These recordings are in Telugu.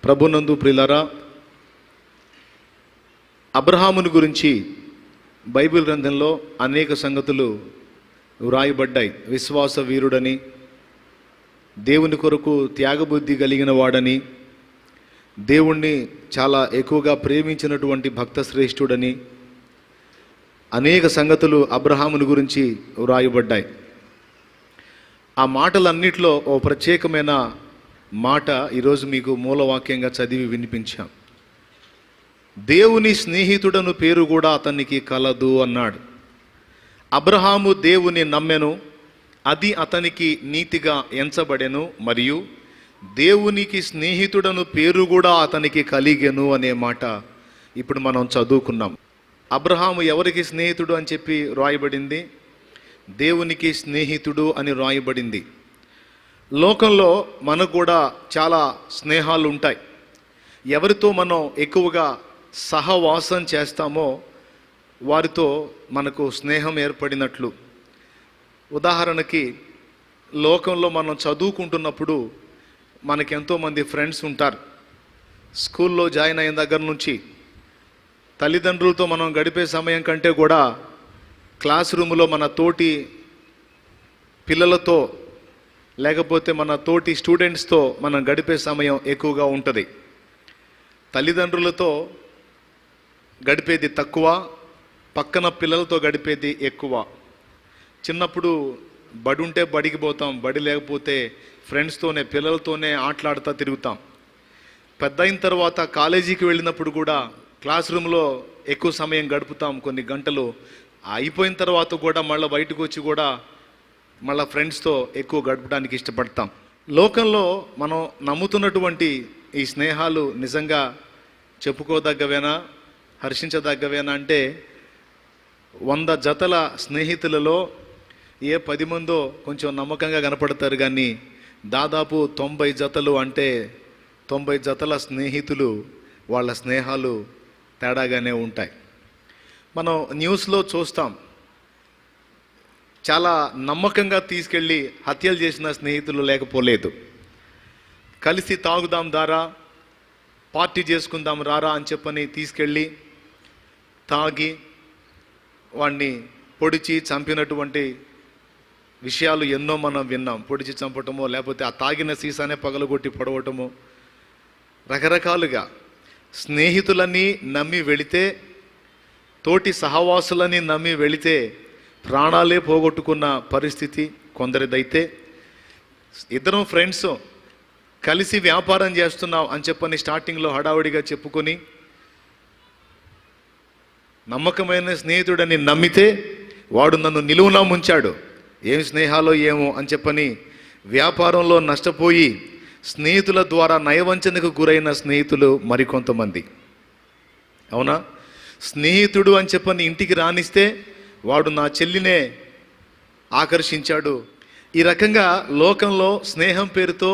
ప్రభునందు ప్రియులారా, అబ్రహాముని గురించి బైబిల్ గ్రంథంలో అనేక సంగతులు వ్రాయబడ్డాయి. విశ్వాస వీరుడని, దేవుని కొరకు త్యాగబుద్ధి కలిగిన వాడని, దేవుణ్ణి చాలా ఎక్కువగా ప్రేమించినటువంటి భక్త శ్రేష్ఠుడని అనేక సంగతులు అబ్రహాముని గురించి వ్రాయబడ్డాయి. ఆ మాటలన్నిటిలో ఓ ప్రత్యేకమైన మాట ఈరోజు మీకు మూలవాక్యంగా చదివి వినిపించాం. దేవుని స్నేహితుడను పేరు కూడా అతనికి కలదు అన్నాడు. అబ్రహాము దేవుని నమ్మెను, అది అతనికి నీతిగా ఎంచబడెను, మరియు దేవునికి స్నేహితుడను పేరు కూడా అతనికి కలిగెను అనే మాట ఇప్పుడు మనం చదువుకున్నాం. అబ్రహాము ఎవరికి స్నేహితుడు అని చెప్పి రాయబడింది? దేవునికి స్నేహితుడు అని రాయబడింది. లోకంలో మనకు కూడా చాలా స్నేహాలు ఉంటాయి. ఎవరితో మనం ఎక్కువగా సహవాసం చేస్తామో వారితో మనకు స్నేహం ఏర్పడినట్లు. ఉదాహరణకి, లోకంలో మనం చదువుకుంటున్నప్పుడు మనకి ఎంతోమంది ఫ్రెండ్స్ ఉంటారు. స్కూల్లో జాయిన్ అయిన దగ్గర నుంచి తల్లిదండ్రులతో మనం గడిపే సమయం కంటే కూడా క్లాస్ రూమ్లో మన తోటి పిల్లలతో లేకపోతే మన తోటి స్టూడెంట్స్తో మనం గడిపే సమయం ఎక్కువగా ఉంటుంది. తల్లిదండ్రులతో గడిపేది తక్కువ, పక్కన పిల్లలతో గడిపేది ఎక్కువ. చిన్నప్పుడు బడి ఉంటే బడికి పోతాం, బడి లేకపోతే ఫ్రెండ్స్తోనే పిల్లలతోనే ఆటలాడుతూ తిరుగుతాం. పెద్ద అయిన తర్వాత కాలేజీకి వెళ్ళినప్పుడు కూడా క్లాస్ రూమ్లో ఎక్కువ సమయం గడుపుతాం, కొన్ని గంటలు. అయిపోయిన తర్వాత కూడా మళ్ళీ బయటకు వచ్చి కూడా మళ్ళీ ఫ్రెండ్స్తో ఎక్కువ గడపడానికి ఇష్టపడతాం. లోకంలో మనం నమ్ముతున్నటువంటి ఈ స్నేహాలు నిజంగా చెప్పుకోదగ్గవేనా, హర్షించదగ్గవేనా అంటే 100 జతల స్నేహితులలో ఏ 10 మందో కొంచెం నమ్మకంగా కనపడతారు, కానీ దాదాపు 90 జతలు అంటే 90 జతల స్నేహితులు వాళ్ళ స్నేహాలు తేడాగానే ఉంటాయి. మనం న్యూస్లో చూస్తాం, చాలా నమ్మకంగా తీసుకెళ్ళి హత్యలు చేసిన స్నేహితులు లేకపోలేదు. కలిసి తాగుదాం దారా, పార్టీ చేసుకుందాం రారా అని చెప్పని తీసుకెళ్ళి తాగి వాడిని పొడిచి చంపినటువంటి విషయాలు ఎన్నో మనం విన్నాం. పొడిచి చంపటమో, లేకపోతే ఆ తాగిన సీసానే పగలగొట్టి పొడవటము, రకరకాలుగా. స్నేహితులని నమ్మి వెళితే, తోటి సహవాసులని నమ్మి వెళితే ప్రాణాలే పోగొట్టుకున్న పరిస్థితి కొందరిదైతే, ఇద్దరం ఫ్రెండ్స్ కలిసి వ్యాపారం చేస్తున్నాం అని చెప్పని స్టార్టింగ్లో హడావుడిగా చెప్పుకొని నమ్మకమైన స్నేహితుడని నమ్మితే వాడు నన్ను నిలువునా ముంచాడు, ఏం స్నేహాలో ఏమో అని చెప్పని వ్యాపారంలో నష్టపోయి స్నేహితుల ద్వారా నయవంచనకు గురైన స్నేహితులు మరికొంతమంది. అవునా? స్నేహితుడు అని చెప్పని ఇంటికి రానిస్తే వాడు నా చెల్లినే ఆకర్షించాడు. ఈ రకంగా లోకంలో స్నేహం పేరుతో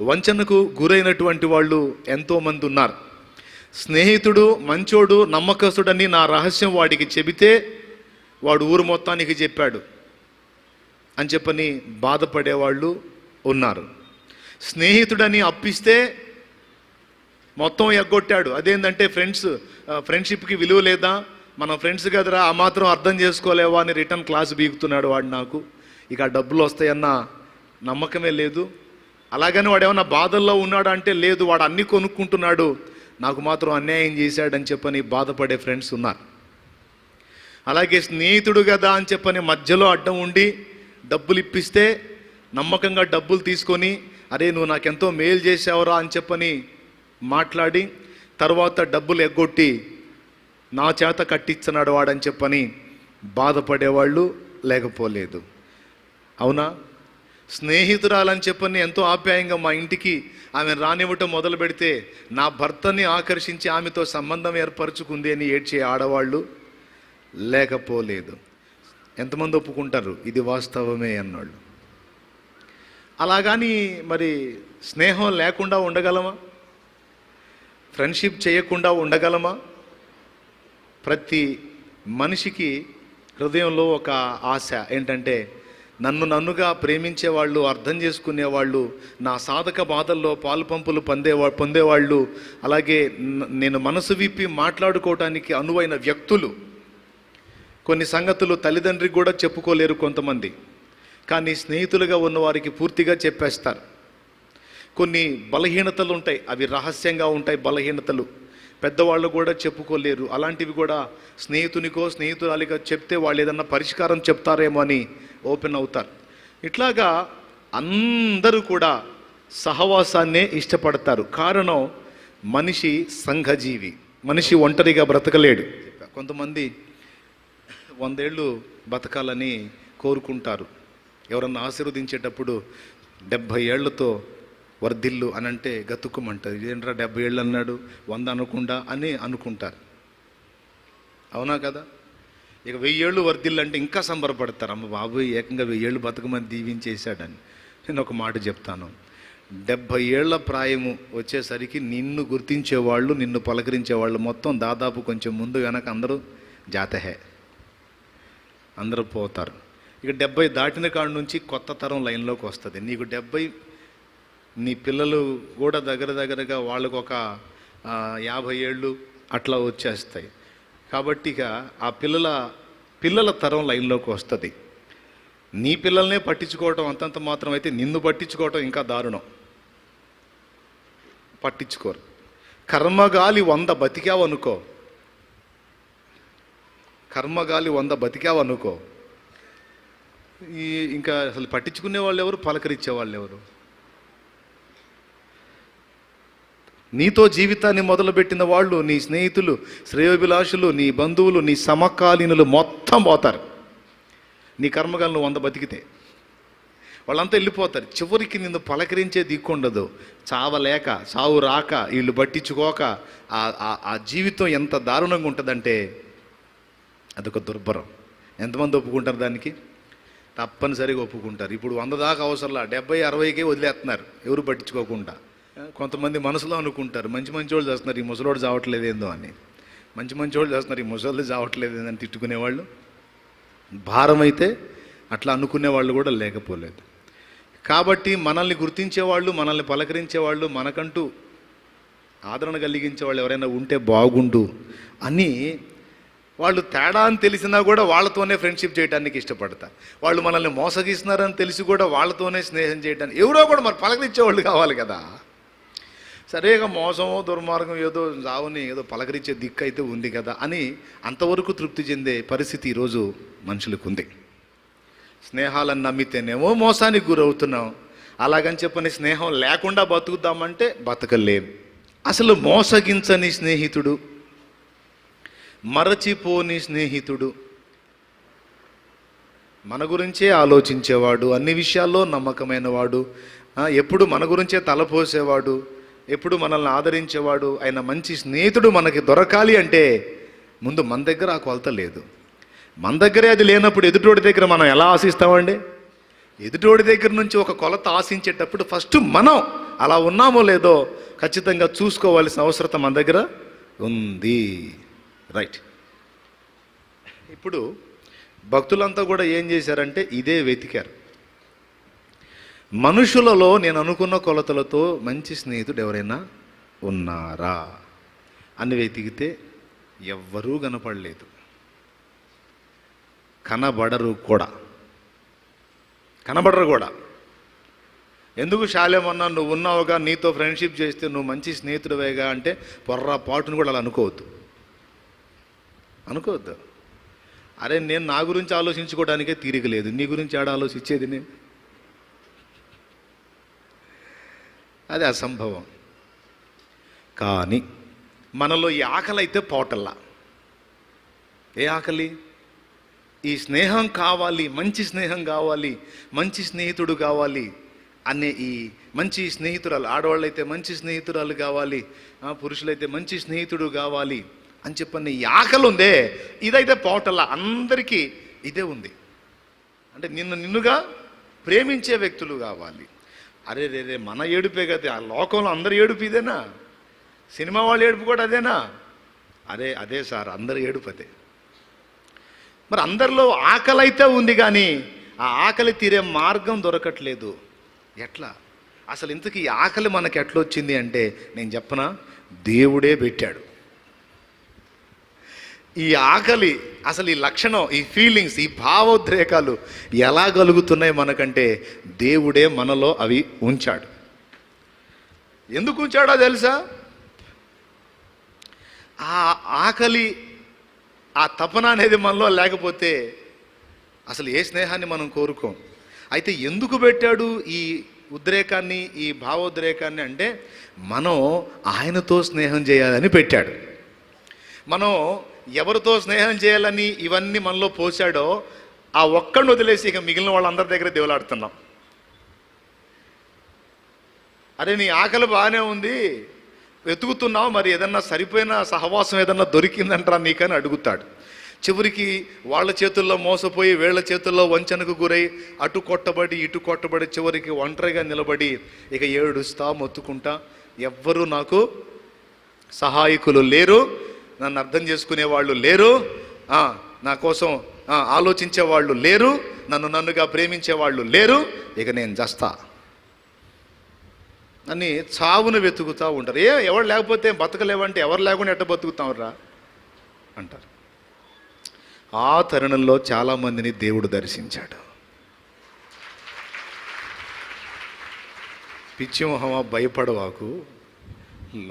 వంచనకు గురైనటువంటి వాళ్ళు ఎంతోమంది ఉన్నారు. స్నేహితుడు మంచోడు, నమ్మకస్తుడని నా రహస్యం వాడికి చెబితే వాడు ఊరు మొత్తానికి చెప్పాడు అని చెప్పని బాధపడేవాళ్ళు ఉన్నారు. స్నేహితుడని అప్పిస్తే మొత్తం ఎగ్గొట్టాడు. అదేంటంటే ఫ్రెండ్షిప్కి విలువ లేదా, మనం ఫ్రెండ్స్ కదరా, ఆ మాత్రం అర్థం చేసుకోలేవా అని రిటర్న్ క్లాస్ బీగుతున్నాడు వాడు. నాకు ఇక డబ్బులు వస్తాయన్న నమ్మకమే లేదు. అలాగని వాడు ఏమన్నా బాధల్లో ఉన్నాడు అంటే లేదు, వాడు అన్నీ కొనుక్కుంటున్నాడు, నాకు మాత్రం అన్యాయం చేశాడని చెప్పని బాధపడే ఫ్రెండ్స్ ఉన్నారు. అలాగే స్నేహితుడు కదా అని చెప్పని మధ్యలో అడ్డం ఉండి డబ్బులు ఇప్పిస్తే నమ్మకంగా డబ్బులు తీసుకొని, అరే నువ్వు నాకెంతో మేలు చేసావురా అని చెప్పని మాట్లాడి తర్వాత డబ్బులు ఎగ్గొట్టి నా చేత కట్టించున్నాడు వాడని చెప్పని బాధపడేవాళ్ళు లేకపోలేదు. అవునా? స్నేహితురాలని చెప్పని ఎంతో ఆప్యాయంగా మా ఇంటికి ఆమె రానివ్వటం మొదలు పెడితే నా భర్తని ఆకర్షించి ఆమెతో సంబంధం ఏర్పరచుకుంది అని ఏడ్చే ఆడవాళ్ళు లేకపోలేదు. ఎంతమంది ఒప్పుకుంటారు ఇది వాస్తవమే అన్నాళ్ళు? అలాగని మరి స్నేహం లేకుండా ఉండగలమా? ఫ్రెండ్షిప్ చేయకుండా ఉండగలమా? ప్రతి మనిషికి హృదయంలో ఒక ఆశ ఏంటంటే నన్నుగా ప్రేమించేవాళ్ళు, అర్థం చేసుకునేవాళ్ళు, నా సాధక బాధల్లో పాలుపంపులు పొందేవాళ్ళు, అలాగే నేను మనసు విప్పి మాట్లాడుకోవటానికి అనువైన వ్యక్తులు. కొన్ని సంగతులు తల్లిదండ్రికి కూడా చెప్పుకోలేరు కొంతమంది, కానీ స్నేహితులుగా ఉన్నవారికి పూర్తిగా చెప్పేస్తారు. కొన్ని బలహీనతలు ఉంటాయి, అవి రహస్యంగా ఉంటాయి. బలహీనతలు పెద్దవాళ్ళు కూడా చెప్పుకోలేరు. అలాంటివి కూడా స్నేహితునికో స్నేహితురాలిగా చెప్తే వాళ్ళు ఏదన్నా పరిష్కారం చెప్తారేమో అని ఓపెన్ అవుతారు. ఇట్లాగా అందరూ కూడా సహవాసాన్నే ఇష్టపడతారు. కారణం, మనిషి సంఘజీవి, మనిషి ఒంటరిగా బ్రతకలేడు. కొంతమంది 100 ఏళ్ళు బతకాలని కోరుకుంటారు. ఎవరన్నా ఆశీర్వదించేటప్పుడు 70 ఏళ్లతో వర్ధిల్లు అని అంటే గతుక్కుమంటారు. ఇదేంట్రా 70 ఏళ్ళు అన్నాడు, 100 అనకుండా అని అనుకుంటారు. అవునా కదా? ఇక 1000 ఏళ్ళు వర్ధిల్లు అంటే ఇంకా సంబరపడతారు. అమ్మ బాబు, ఏకంగా 1000 ఏళ్ళు బతకమని దీవించేశాడని. నేను ఒక మాట చెప్తాను, 70 ఏళ్ల ప్రాయము వచ్చేసరికి నిన్ను గుర్తించేవాళ్ళు, నిన్ను పలకరించేవాళ్ళు మొత్తం దాదాపు కొంచెం ముందు వెనక అందరూ జాతహే, అందరూ పోతారు. ఇక 70 దాటిన కాడ నుంచి కొత్త తరం లైన్లోకి వస్తుంది. నీకు 70, నీ పిల్లలు కూడా దగ్గరగా వాళ్ళకు ఒక 50 ఏళ్ళు అట్లా వచ్చేస్తాయి. కాబట్టి ఇక ఆ పిల్లల తరం లైన్లోకి వస్తుంది. నీ పిల్లల్నే పట్టించుకోవటం అంతంత మాత్రం అయితే, నిన్ను పట్టించుకోవటం ఇంకా దారుణం. పట్టించుకోరు. కర్మగాలి 100 బతికావనుకో, కర్మగాలి 100 బతికావనుకో, ఇంకా అసలు పట్టించుకునే వాళ్ళు ఎవరు, పలకరించే వాళ్ళు ఎవరు? నీతో జీవితాన్ని మొదలుపెట్టిన వాళ్ళు, నీ స్నేహితులు, శ్రేయోభిలాషులు, నీ బంధువులు, నీ సమకాలీనులు మొత్తం పోతారు. నీ కర్మగాలు నువ్వు 100 బతికితే వాళ్ళంతా వెళ్ళిపోతారు. చివరికి నిన్ను పలకరించే దిక్కుండదు. చావలేక, చావు రాక, వీళ్ళు పట్టించుకోక ఆ జీవితం ఎంత దారుణంగా ఉంటుందంటే అదొక దుర్భరం. ఎంతమంది ఒప్పుకుంటారు దానికి? తప్పనిసరిగా ఒప్పుకుంటారు. ఇప్పుడు 100 దాకా అవసరంలా, 70, 60కే వదిలేస్తున్నారు ఎవరు పట్టించుకోకుండా. కొంతమంది మనసులో అనుకుంటారు, మంచి వాళ్ళు చేస్తున్నారు, ఈ ముసలోడు చావట్లేదేందో అని. మంచి వాళ్ళు చేస్తున్నారు, ఈ ముసలి చావట్లేదేందని తిట్టుకునేవాళ్ళు భారం అయితే అట్లా అనుకునేవాళ్ళు కూడా లేకపోలేదు. కాబట్టి మనల్ని గుర్తించేవాళ్ళు, మనల్ని పలకరించేవాళ్ళు, మనకంటూ ఆదరణ కలిగించే వాళ్ళు ఎవరైనా ఉంటే బాగుండు అని వాళ్ళు తేడా అని తెలిసినా కూడా వాళ్ళతోనే ఫ్రెండ్షిప్ చేయడానికి ఇష్టపడతారు. వాళ్ళు మనల్ని మోసగిస్తున్నారని తెలిసి కూడా వాళ్ళతోనే స్నేహం చేయడానికి ఎవరో కూడా మరి పలకరించేవాళ్ళు కావాలి కదా. సరేగా మోసమో దుర్మార్గం ఏదో జావుని ఏదో పలకరించే దిక్కు అయితే ఉంది కదా అని అంతవరకు తృప్తి చెందే పరిస్థితి ఈరోజు మనుషులకు ఉంది. స్నేహాలను నమ్మితేనేమో మోసానికి గురవుతున్నాం. అలాగని చెప్పని స్నేహం లేకుండా బతుకుదామంటే బతకలేం. అసలు మోసగించని స్నేహితుడు, మరచిపోని స్నేహితుడు, మన గురించే ఆలోచించేవాడు, అన్ని విషయాల్లో నమ్మకమైన వాడు, ఎప్పుడు మన గురించే తలపోసేవాడు, ఎప్పుడు మనల్ని ఆదరించేవాడు ఆయన మంచి స్నేహితుడు మనకి దొరకాలి అంటే ముందు మన దగ్గర ఆ కొలత లేదు. మన దగ్గరే అది లేనప్పుడు ఎదుటోడి దగ్గర మనం ఎలా ఆశిస్తామండి? ఎదుటోడి దగ్గర నుంచి ఒక కొలత ఆశించేటప్పుడు ఫస్ట్ మనం అలా ఉన్నామో లేదో ఖచ్చితంగా చూసుకోవాల్సిన అవసరం మన దగ్గర ఉంది. రైట్. ఇప్పుడు భక్తులంతా కూడా ఏం చేశారంటే ఇదే వెతికారు. మనుషులలో నేను అనుకున్న కొలతలతో మంచి స్నేహితుడు ఎవరైనా ఉన్నారా అని వెతికితే ఎవ్వరూ కనపడలేదు, కనబడరు కూడా. ఎందుకు శాలేమన్నా నువ్వు ఉన్నావుగా, నీతో ఫ్రెండ్షిప్ చేస్తే నువ్వు మంచి స్నేహితుడివేగా అంటే పొర్రాపాటును కూడా అలా అనుకోవద్దు. అరే నేను నా గురించి ఆలోచించుకోవడానికే తీరిక లేదు, నీ గురించి ఆడ ఆలోచించేది నేను? అది అసంభవం. కానీ మనలో ఈ ఆకలి అయితే పోటల్లా. ఏ ఆకలి? ఈ స్నేహం కావాలి, మంచి స్నేహం కావాలి, మంచి స్నేహితుడు కావాలి అనే ఈ మంచి స్నేహితురాలు, ఆడవాళ్ళైతే మంచి స్నేహితురాలు కావాలి, పురుషులైతే మంచి స్నేహితుడు కావాలి అని చెప్పని ఈ ఆకలి ఉందే, ఇదైతే పోటల్లా. అందరికీ ఇదే ఉంది. అంటే నిన్నుగా ప్రేమించే వ్యక్తులు కావాలి. అరే రే మన ఏడుపే కదా, ఆ లోకంలో అందరి ఏడుపు ఇదేనా? సినిమా వాళ్ళ ఏడుపు కూడా అదేనా? అదే సార్, అందరి ఏడుపు అదే. మరి అందరిలో ఆకలి అయితే ఉంది, కానీ ఆ ఆకలి తీరే మార్గం దొరకట్లేదు. ఎట్లా అసలు ఇంతకీ ఈ ఆకలి మనకి ఎట్లా వచ్చింది అంటే నేను చెప్పనా, దేవుడే పెట్టాడు. ఈ ఆకలి అసలు ఈ లక్షణం, ఈ ఫీలింగ్స్, ఈ భావోద్రేకాలు ఎలా కలుగుతున్నాయి మనకంటే దేవుడే మనలో అవి ఉంచాడు. ఎందుకు ఉంచాడో తెలుసా? ఆ ఆకలి, ఆ తపన అనేది మనలో లేకపోతే అసలు ఏ స్నేహాన్ని మనం కోరుకోం. అయితే ఎందుకు పెట్టాడు ఈ ఉద్రేకాన్ని, ఈ భావోద్రేకాన్ని అంటే మనం ఆయనతో స్నేహం చేయాలని పెట్టాడు. మనం ఎవరితో స్నేహం చేయాలని ఇవన్నీ మనలో పోసాడో ఆ ఒక్కడిని వదిలేసి ఇక మిగిలిన వాళ్ళందరి దగ్గర దేవులాడుతున్నాం. అరే నీ ఆకలి బాగానే ఉంది, వెతుకుతున్నావు, మరి ఏదన్నా సరిపోయిన సహవాసం ఏదన్నా దొరికిందంటారా నీకని అడుగుతాడు. చివరికి వాళ్ళ చేతుల్లో మోసపోయి వీళ్ళ చేతుల్లో వంచనకు గురై అటు కొట్టబడి ఇటు కొట్టబడి చివరికి ఒంటరిగా నిలబడి ఇక ఏడుస్తా మొత్తుకుంటా, ఎవ్వరూ నాకు సహాయకులు లేరు, నన్ను అర్థం చేసుకునే వాళ్ళు లేరు, నా కోసం ఆలోచించే వాళ్ళు లేరు, నన్నుగా ప్రేమించే వాళ్ళు లేరు, ఇక నేను చస్తా అని చావును వెతుకుతూ ఉంటారు. ఎవరు లేకపోతే బతకలేవంటే ఎవరు లేకుండా ఎట్ట బతుకుతావురా అంటారు. ఆ తరుణంలో చాలామందిని దేవుడు దర్శించాడు. పిచ్చి మొహమా, భయపడవాకు,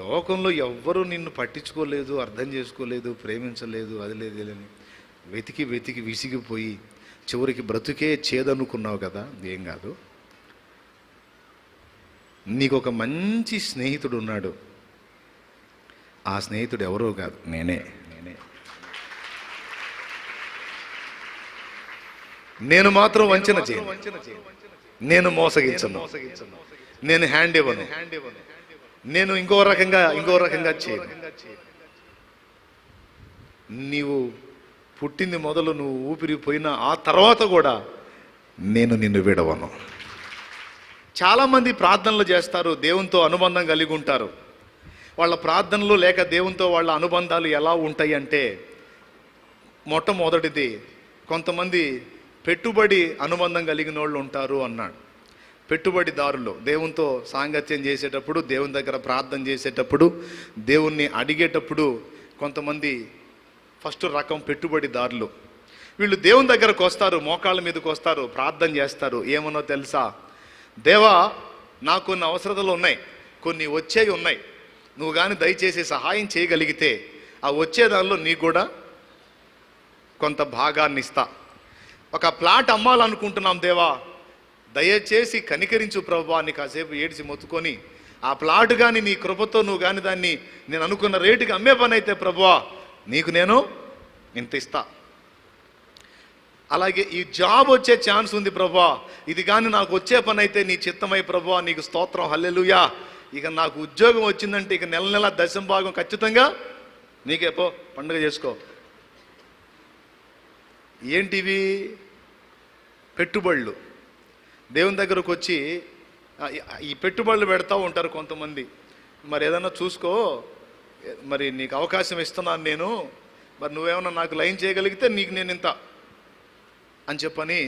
లోకంలో ఎవ్వరూ నిన్ను పట్టించుకోలేదు, అర్థం చేసుకోలేదు, ప్రేమించలేదు, అది లేదు, వెతికి వెతికి విసిగిపోయి చివరికి బ్రతుకే చేదనుకున్నావు కదా, ఏం కాదు, నీకు ఒక మంచి స్నేహితుడు ఉన్నాడు. ఆ స్నేహితుడు ఎవరో కాదు, నేనే. నేను మాత్రం వంచన చేయను, నేను మోసగించను, నేను హ్యాండ్ ఇవ్వను, నేను ఇంకో రకంగా చేయను. నీవు పుట్టింది మొదలు నువ్వు ఊపిరిపోయినా ఆ తర్వాత కూడా నేను నిన్ను విడవను. చాలామంది ప్రార్థనలు చేస్తారు, దేవునితో అనుబంధం కలిగి ఉంటారు. వాళ్ళ ప్రార్థనలు లేక దేవునితో వాళ్ళ అనుబంధాలు ఎలా ఉంటాయి అంటే, మొట్టమొదటిది కొంతమంది పెట్టుబడి అనుబంధం కలిగిన వాళ్ళు ఉంటారు అన్నాడు. పెట్టుబడిదారులు దేవునితో సాంగత్యం చేసేటప్పుడు, దేవుని దగ్గర ప్రార్థన చేసేటప్పుడు, దేవుణ్ణి అడిగేటప్పుడు కొంతమంది ఫస్ట్ రకం పెట్టుబడిదారులు. వీళ్ళు దేవుని దగ్గరకు వస్తారు, మోకాళ్ళ మీదకి వస్తారు, ప్రార్థన చేస్తారు. ఏమనో తెలుసా, దేవా నాకు కొన్ని అవసరతలు ఉన్నాయి, కొన్ని వచ్చేవి ఉన్నాయి, నువ్వు కానీ దయచేసి సహాయం చేయగలిగితే ఆ వచ్చే దానిలో నీకు కూడా కొంత భాగాన్ని ఇస్తా. ఒక ప్లాట్ అమ్మాలనుకుంటున్నాం దేవా, దయచేసి కనికరించు ప్రభువా అని కాసేపు ఏడిసి మొత్తుకొని ఆ ప్లాట్ కానీ నీ కృపతో నువ్వు కానీ దాన్ని నేను అనుకున్న రేటుకి అమ్మే పని అయితే ప్రభువా నీకు నేను ఇంత ఇస్తా. అలాగే ఈ జాబ్ వచ్చే ఛాన్స్ ఉంది ప్రభువా, ఇది కానీ నాకు వచ్చే పని అయితే నీ చిత్తమై ప్రభువా నీకు స్తోత్రం, హల్లెలూయా. ఇక నాకు ఉద్యోగం వచ్చిందంటే ఇక నెల నెల దశమ భాగం ఖచ్చితంగా నీకే, పో పండుగ చేసుకో. ఏంటివి? పెట్టుబడులు. దేవుని దగ్గరకు వచ్చి ఈ పెట్టుబడులు పెడతా ఉంటారు కొంతమంది. మరి ఏదన్నా చూసుకో, మరి నీకు అవకాశం ఇస్తున్నాను నేను, మరి నువ్వేమన్నా నాకు లైన్ చేయగలిగితే నీకు నేను ఇంత అని చెప్పని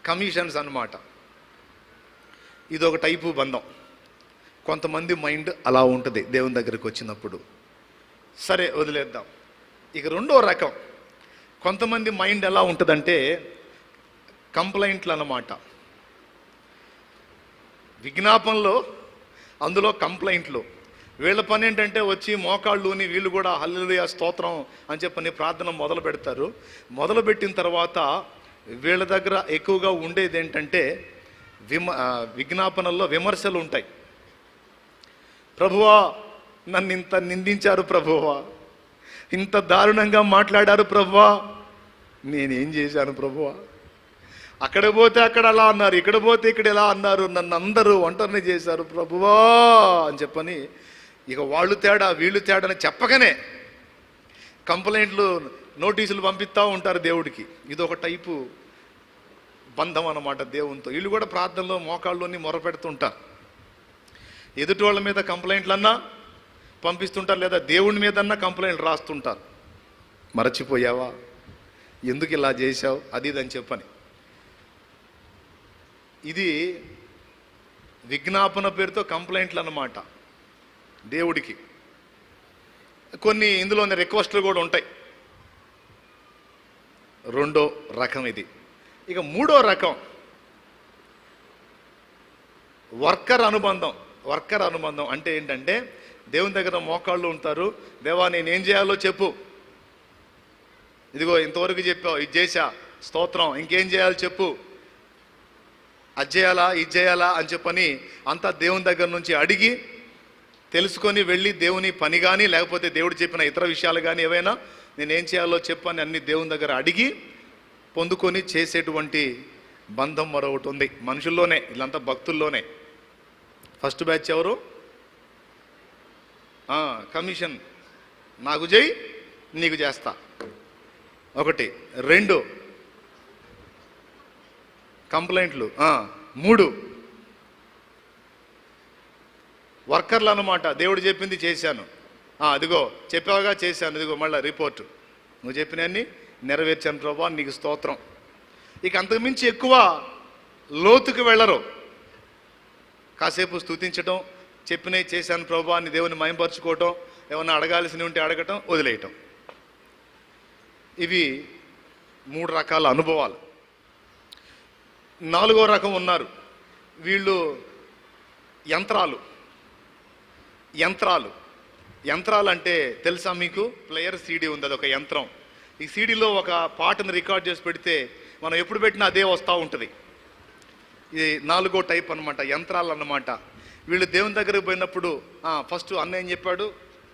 కమిషన్స్ అన్నమాట. ఇదొక టైపు బంధం. కొంతమంది మైండ్ అలా ఉంటుంది దేవుని దగ్గరికి వచ్చినప్పుడు. సరే వదిలేద్దాం. ఇక రెండో రకం కొంతమంది మైండ్ ఎలా ఉంటుందంటే కంప్లైంట్లు అన్నమాట. విజ్ఞాపనలో అందులో కంప్లైంట్లు. వీళ్ళ పని ఏంటంటే వచ్చి మోకాళ్ళుని వీళ్ళు కూడా హల్లెలూయా స్తోత్రం అని చెప్పని ప్రార్థన మొదలు పెడతారు. మొదలుపెట్టిన తర్వాత వీళ్ళ దగ్గర ఎక్కువగా ఉండేది ఏంటంటే విజ్ఞాపనల్లో విమర్శలు ఉంటాయి. ప్రభువా నన్ను ఇంత నిందించారు ప్రభువా, ఇంత దారుణంగా మాట్లాడారు ప్రభువా, నేనేం చేశాను ప్రభువా, అక్కడ పోతే అక్కడ అలా అన్నారు, ఇక్కడ పోతే ఇక్కడ ఎలా అన్నారు, నన్ను అందరూ ఒంటరిని చేశారు ప్రభువా అని చెప్పని ఇక వాళ్ళు తేడా వీళ్ళు తేడా అని చెప్పగానే కంప్లైంట్లు నోటీసులు పంపిస్తూ ఉంటారు దేవుడికి. ఇది ఒక టైపు బంధం అన్నమాట దేవునితో. వీళ్ళు కూడా ప్రార్థనలో మోకాళ్ళలోని మొరపెడుతుంటారు. ఎదుటి వాళ్ళ మీద కంప్లైంట్లన్నా పంపిస్తుంటారు, లేదా దేవుని మీదన్నా కంప్లైంట్లు రాస్తుంటారు. మరచిపోయావా, ఎందుకు ఇలా చేశావు, అది ఇదని చెప్పని. ఇది విజ్ఞాపన పేరుతో కంప్లైంట్లు అన్నమాట దేవుడికి. కొన్ని ఇందులోని రిక్వెస్ట్లు కూడా ఉంటాయి. రెండో రకం ఇది. ఇక మూడో రకం వర్కర్ అనుబంధం. వర్కర్ అనుబంధం అంటే ఏంటంటే, దేవుని దగ్గర మోకాళ్ళు ఉంటారు. దేవా నేనేం చేయాలో చెప్పు, ఇదిగో ఇంతవరకు చెప్పావు, ఇది చేశా, స్తోత్రం, ఇంకేం చేయాలో చెప్పు, అది చేయాలా ఇది చేయాలా అని చెప్పని అంతా దేవుని దగ్గర నుంచి అడిగి తెలుసుకొని వెళ్ళి దేవుని పని కానీ లేకపోతే దేవుడు చెప్పిన ఇతర విషయాలు కానీ ఏవైనా నేనేం చేయాలో చెప్పని అన్ని దేవుని దగ్గర అడిగి పొందుకొని చేసేటువంటి బంధం మరొకటి ఉంది మనుషుల్లోనే. వీళ్ళంతా భక్తుల్లోనే. ఫస్ట్ బ్యాచ్ ఎవరు? కమిషన్, నాకు చేయి నీకు చేస్తా, ఒకటి. రెండు కంప్లైంట్లు. మూడు వర్కర్లు అన్నమాట. దేవుడు చెప్పింది చేశాను, అదిగో చెప్పావుగా చేశాను, ఇదిగో మళ్ళీ రిపోర్టు, నువ్వు చెప్పినవన్నీ నెరవేర్చాను ప్రభా, నీకు స్తోత్రం. ఇక అంతకుమించి ఎక్కువ లోతుకు వెళ్ళరు. కాసేపు స్తుతించటం, చెప్పినవి చేశాను ప్రభా అని దేవుని మయంపరుచుకోవటం, ఏమన్నా అడగాల్సి ఉంటే అడగటం, వదిలేయటం. ఇవి మూడు రకాల అనుభవాలు. నాలుగో రకం ఉన్నారు. వీళ్ళు యంత్రాలు. యంత్రాలు అంటే తెలుసా మీకు? ప్లేయర్ సీడీ ఉంది, అదొక యంత్రం. ఈ సీడీలో ఒక పాటను రికార్డ్ చేసి పెడితే మనం ఎప్పుడు పెట్టినా అదే వస్తూ ఉంటుంది. ఇది నాలుగో టైప్ అన్నమాట, యంత్రాలు అన్నమాట. వీళ్ళు దేవుని దగ్గరకు పోయినప్పుడు ఫస్ట్ అన్న ఏం చెప్పాడు?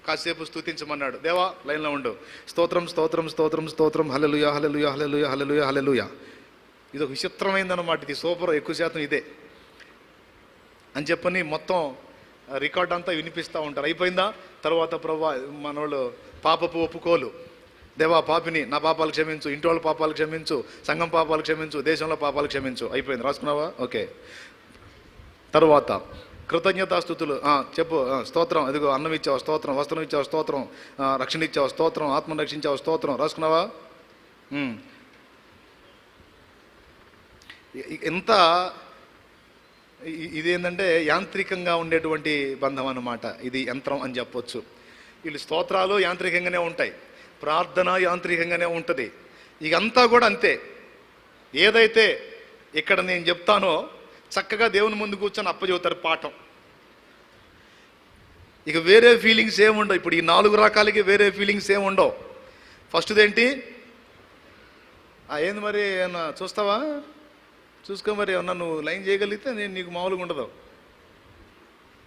కాసేపు స్తుతించమన్నాడు. దేవా లైన్లో ఉండు, స్తోత్రం స్తోత్రం స్తోత్రం స్తోత్రం, హల్లెలూయా హల్లెలూయా హల్లెలూయా హల్లెలూయా హల్లెలూయా. ఇది ఒక విచిత్రమైందన్నమాట. ఇది సూపర్, ఎక్కువ శాతం ఇదే అని చెప్పని మొత్తం రికార్డ్ అంతా వినిపిస్తూ ఉంటారు. అయిపోయిందా? తర్వాత ప్రభా మనోళ్ళు పాపపు ఒప్పుకోలు, దేవా పాపిని, నా పాపాలు క్షమించు, ఇంటి వాళ్ళ పాపాలు క్షమించు, సంఘం పాపాలు క్షమించు, దేశంలో పాపాలు క్షమించు. అయిపోయింది, రాసుకున్నావా? ఓకే. తర్వాత కృతజ్ఞతాస్తుతులు, చెప్పు, స్తోత్రం, ఇదిగో అన్నం ఇచ్చావు స్తోత్రం, వస్త్రం ఇచ్చావు స్తోత్రం, రక్షణ ఇచ్చావు స్తోత్రం, ఆత్మను రక్షించావు స్తోత్రం. రాసుకున్నావా? ఎంత ఇదేంటంటే యాంత్రికంగా ఉండేటువంటి బంధం అన్నమాట. ఇది యంత్రం అని చెప్పొచ్చు. వీళ్ళు స్తోత్రాలు యాంత్రికంగానే ఉంటాయి, ప్రార్థన యాంత్రికంగానే ఉంటుంది. ఇకంతా కూడా అంతే. ఏదైతే ఇక్కడ నేను చెప్తానో చక్కగా దేవుని ముందు కూర్చొని అప్పచెబుతారు పాఠం. ఇక వేరే ఫీలింగ్స్ ఏముండవు. ఇప్పుడు ఈ నాలుగు రకాలకి వేరే ఫీలింగ్స్ ఏముండవు. ఫస్ట్ది ఏంటి? ఏంది మరి, ఏమన్నా చూస్తావా? చూసుకో మరి, ఏమన్నా నువ్వు లైన్ చేయగలిగితే నేను నీకు మామూలుగా ఉండదు,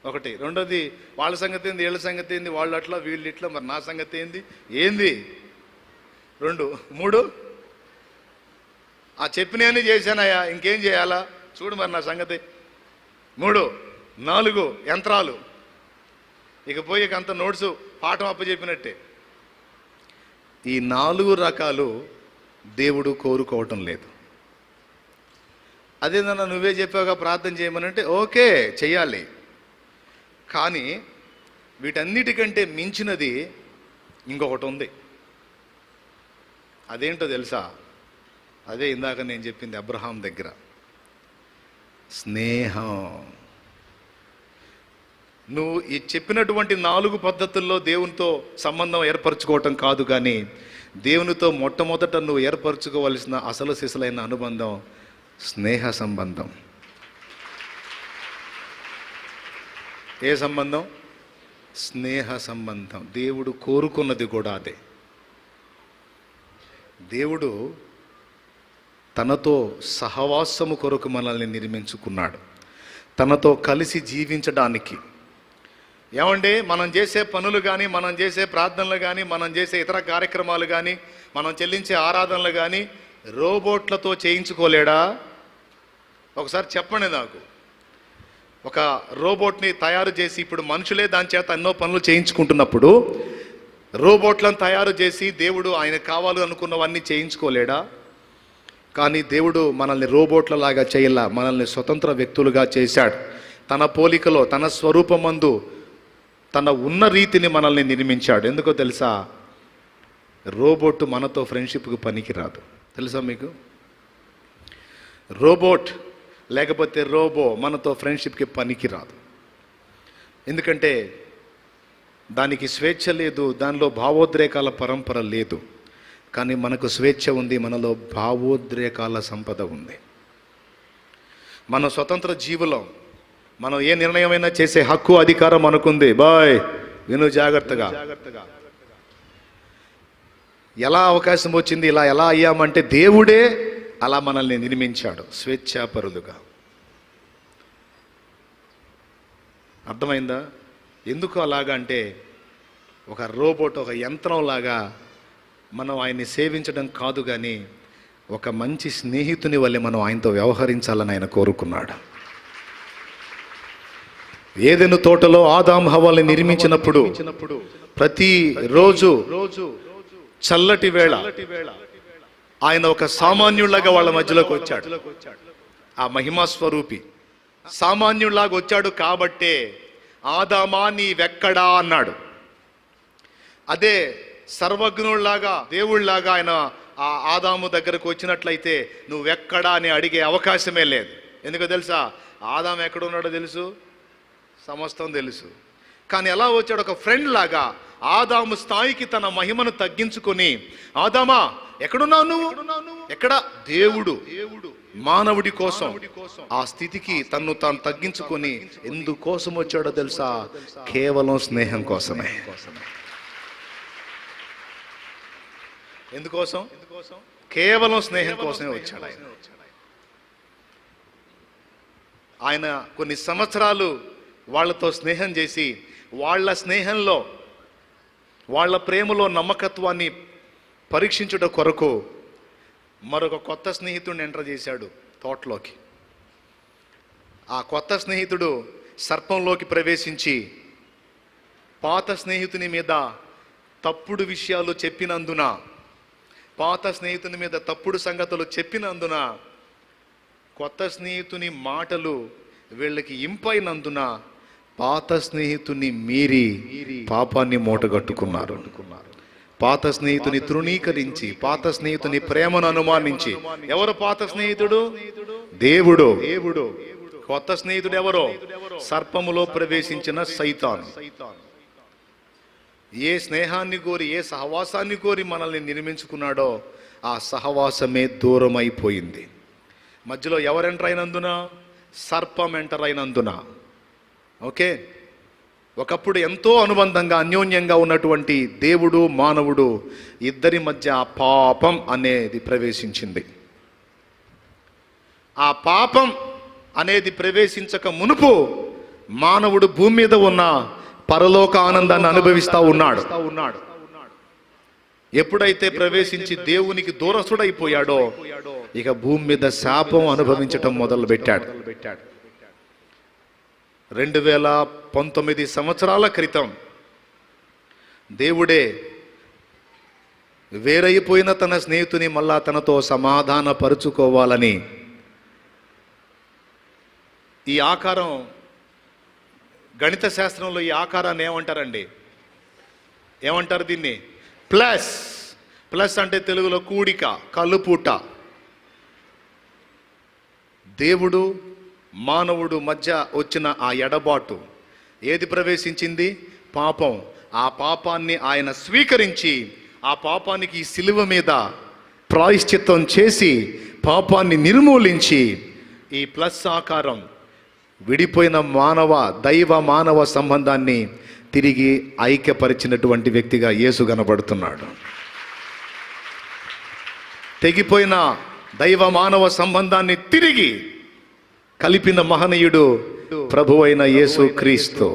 ఒకటి. రెండోది వాళ్ళ సంగతి ఏంది, వీళ్ళ సంగతి ఏంది, వాళ్ళు అట్లా వీళ్ళు ఇట్లా, మరి నా సంగతి ఏంది రెండు. మూడు, చెప్పినవన్నీ చేశానయ్యా, ఇంకేం చేయాలా చూడు మరి నా సంగతి. మూడు. నాలుగు యంత్రాలు. ఇక పోయి అంత నోట్సు పాఠం అప్పచెప్పినట్టే. ఈ నాలుగు రకాలు దేవుడు కోరుకోవటం లేదు. అదేదన్నా నువ్వే చెప్పావుగా ప్రార్థన చేయమనంటే ఓకే చెయ్యాలి. కానీ వీటన్నిటికంటే మించినది ఇంకొకటి ఉంది. అదేంటో తెలుసా? అదే ఇందాక నేను చెప్పింది అబ్రహాం దగ్గర, స్నేహం. నువ్వు ఈ చెప్పినటువంటి 4 పద్ధతుల్లో దేవునితో సంబంధం ఏర్పరచుకోవటం కాదు, కానీ దేవునితో మొట్టమొదట నువ్వు ఏర్పరచుకోవలసిన అసలు సిసలైన అనుబంధం స్నేహ సంబంధం. ఏ సంబంధం? స్నేహ సంబంధం. దేవుడు కోరుకున్నది కూడా అదే. దేవుడు తనతో సహవాసము కొరకు మనల్ని నిర్మించుకున్నాడు, తనతో కలిసి జీవించడానికి. ఏమండి, మనం చేసే పనులు కానీ, మనం చేసే ప్రార్థనలు కానీ, మనం చేసే ఇతర కార్యక్రమాలు కానీ, మనం చెల్లించే ఆరాధనలు కానీ రోబోట్లతో చేయించుకోలేడా? ఒకసారి చెప్పండి నాకు. ఒక రోబోట్ని తయారు చేసి, ఇప్పుడు మనుషులే దాని చేత ఎన్నో పనులు చేయించుకుంటున్నప్పుడు, రోబోట్లను తయారు చేసి దేవుడు ఆయన కావాలి అనుకున్నవన్నీ చేయించుకోలేడా? కానీ దేవుడు మనల్ని రోబోట్లలాగా చేయలా, మనల్ని స్వతంత్ర వ్యక్తులుగా చేశాడు. తన పోలికలో, తన స్వరూపమందు, తన ఉన్న రీతిని మనల్ని నిర్మించాడు. ఎందుకో తెలుసా? రోబోట్ మనతో ఫ్రెండ్షిప్కి పనికిరాదు. తెలుసా మీకు? రోబోట్ లేకపోతే రోబో మనతో ఫ్రెండ్షిప్కి పనికిరాదు. ఎందుకంటే దానికి స్వేచ్ఛ లేదు, దానిలో భావోద్రేకాల పరంపర లేదు. కానీ మనకు స్వేచ్ఛ ఉంది, మనలో భావోద్రేకాల సంపద ఉంది. మన స్వతంత్ర జీవులం, మనం ఏ నిర్ణయమైనా చేసే హక్కు అధికారం అనుకుంది. బాయ్ విను జాగ్రత్తగా. ఎలా అవకాశం వచ్చింది, ఇలా ఎలా అయ్యామంటే దేవుడే అలా మనల్ని నిర్మించాడు స్వేచ్ఛాపరులుగా. అర్థమైందా? ఎందుకు అలాగా అంటే ఒక రోబోట్, ఒక యంత్రంలాగా మనం ఆయన్ని సేవించడం కాదు, కానీ ఒక మంచి స్నేహితుని వల్లే మనం ఆయనతో వ్యవహరించాలని ఆయన కోరుకున్నాడు. ఏదెను తోటలో ఆదాము హవ్వల్ని నిర్మించినప్పుడు ప్రతి రోజు చల్లటి వేళ ఆయన ఒక సామాన్యుడిలాగా వాళ్ళ మధ్యలోకి వచ్చాడు. ఆ మహిమా స్వరూపి సామాన్యుడిలాగా వచ్చాడు కాబట్టే ఆదామా నీవెక్కడా అన్నాడు. అదే సర్వజ్ఞుడిలాగా దేవుళ్లాగా ఆయన ఆ ఆదాము దగ్గరకు వచ్చినట్లయితే నువ్వెక్కడా అని అడిగే అవకాశమే లేదు. ఎందుకో తెలుసా? ఆదాము ఎక్కడున్నాడో తెలుసు, సమస్తం తెలుసు. కానీ ఎలా వచ్చాడు? ఒక ఫ్రెండ్ లాగా ఆదాము స్థాయికి తన మహిమను తగ్గించుకొని, ఆదామా ఎక్కడున్నావు నువ్వు? ఎక్కడ? దేవుడు మానవుడి కోసం ఆ స్థితికి తన్ను తాను తగ్గించుకొని ఎందుకోసం వచ్చాడో తెలుసా? కేవలం స్నేహం కోసమే. ఎందుకోసం? కేవలం స్నేహం కోసమే వచ్చాడు ఆయన. ఆయన కొన్ని సంవత్సరాలు వాళ్ళతో స్నేహం చేసి వాళ్ళ స్నేహంలో, వాళ్ళ ప్రేమలో నమ్మకత్వాన్ని పరీక్షించుట కొరకు మరొక కొత్త స్నేహితుడిని ఎంటర్ చేశాడు తోటలోకి. ఆ కొత్త స్నేహితుడు సర్పంలోకి ప్రవేశించి పాత స్నేహితుని మీద తప్పుడు విషయాలు చెప్పినందున, పాత స్నేహితుని మీద తప్పుడు సంగతులు చెప్పినందున, కొత్త స్నేహితుని మాటలు వీళ్ళకి ఇంపైనందున పాత స్నేహితుని మీరి పాపాన్ని మూటగట్టుకున్నారు. పాత స్నేహితుని తృణీకరించి, పాత స్నేహితుని ప్రేమను అనుమానించి. ఎవరు పాత స్నేహితుడు? దేవుడు. కొత్త స్నేహితుడు ఎవరో? సర్పములో ప్రవేశించిన సైతాను. ఏ స్నేహాన్ని కోరి, ఏ సహవాసాన్ని కోరి మనల్ని నిర్మించుకున్నాడో ఆ సహవాసమే దూరం అయిపోయింది. మధ్యలో ఎవరు ఎంటర్ అయినందున? సర్పం ఎంటర్ అయినందున. ఓకే, ఒకప్పుడు ఎంతో అనుబంధంగా అన్యోన్యంగా ఉన్నటువంటి దేవుడు మానవుడు ఇద్దరి మధ్య పాపం అనేది ప్రవేశించింది. ఆ పాపం అనేది ప్రవేశించక మునుపు మానవుడు భూమి మీద ఉన్న పరలోక ఆనందాన్ని అనుభవిస్తూ ఉన్నాడు. ఎప్పుడైతే ప్రవేశించి దేవునికి దూరస్తుడైపోయాడో ఇక భూమి మీద శాపం అనుభవించటం మొదలు పెట్టాడు. 2019 సంవత్సరాల క్రితం దేవుడే వేరైపోయిన తన స్నేహితుని మళ్ళా తనతో సమాధాన పరుచుకోవాలని ఈ ఆకారం, గణిత శాస్త్రంలో ఈ ఆకారాన్ని ఏమంటారండి? ఏమంటారు దీన్ని? ప్లస్. ప్లస్ అంటే తెలుగులో కూడిక, కలుపుట. దేవుడు మానవుడు మధ్య వచ్చిన ఆ ఎడబాటు ఏది ప్రవేశించింది? పాపం. ఆ పాపాన్ని ఆయన స్వీకరించి ఆ పాపానికి సిలువ మీద ప్రాయశ్చిత్తం చేసి పాపాన్ని నిర్మూలించి ఈ ప్లస్ ఆకారం విడిపోయిన దైవ మానవ సంబంధాన్ని తిరిగి ఐక్యపరిచినటువంటి వ్యక్తిగా యేసు కనబడుతున్నాడు. తెగిపోయిన దైవ మానవ సంబంధాన్ని తిరిగి కలిపిన మహనీయుడు ప్రభువైన యేసు క్రీస్తు.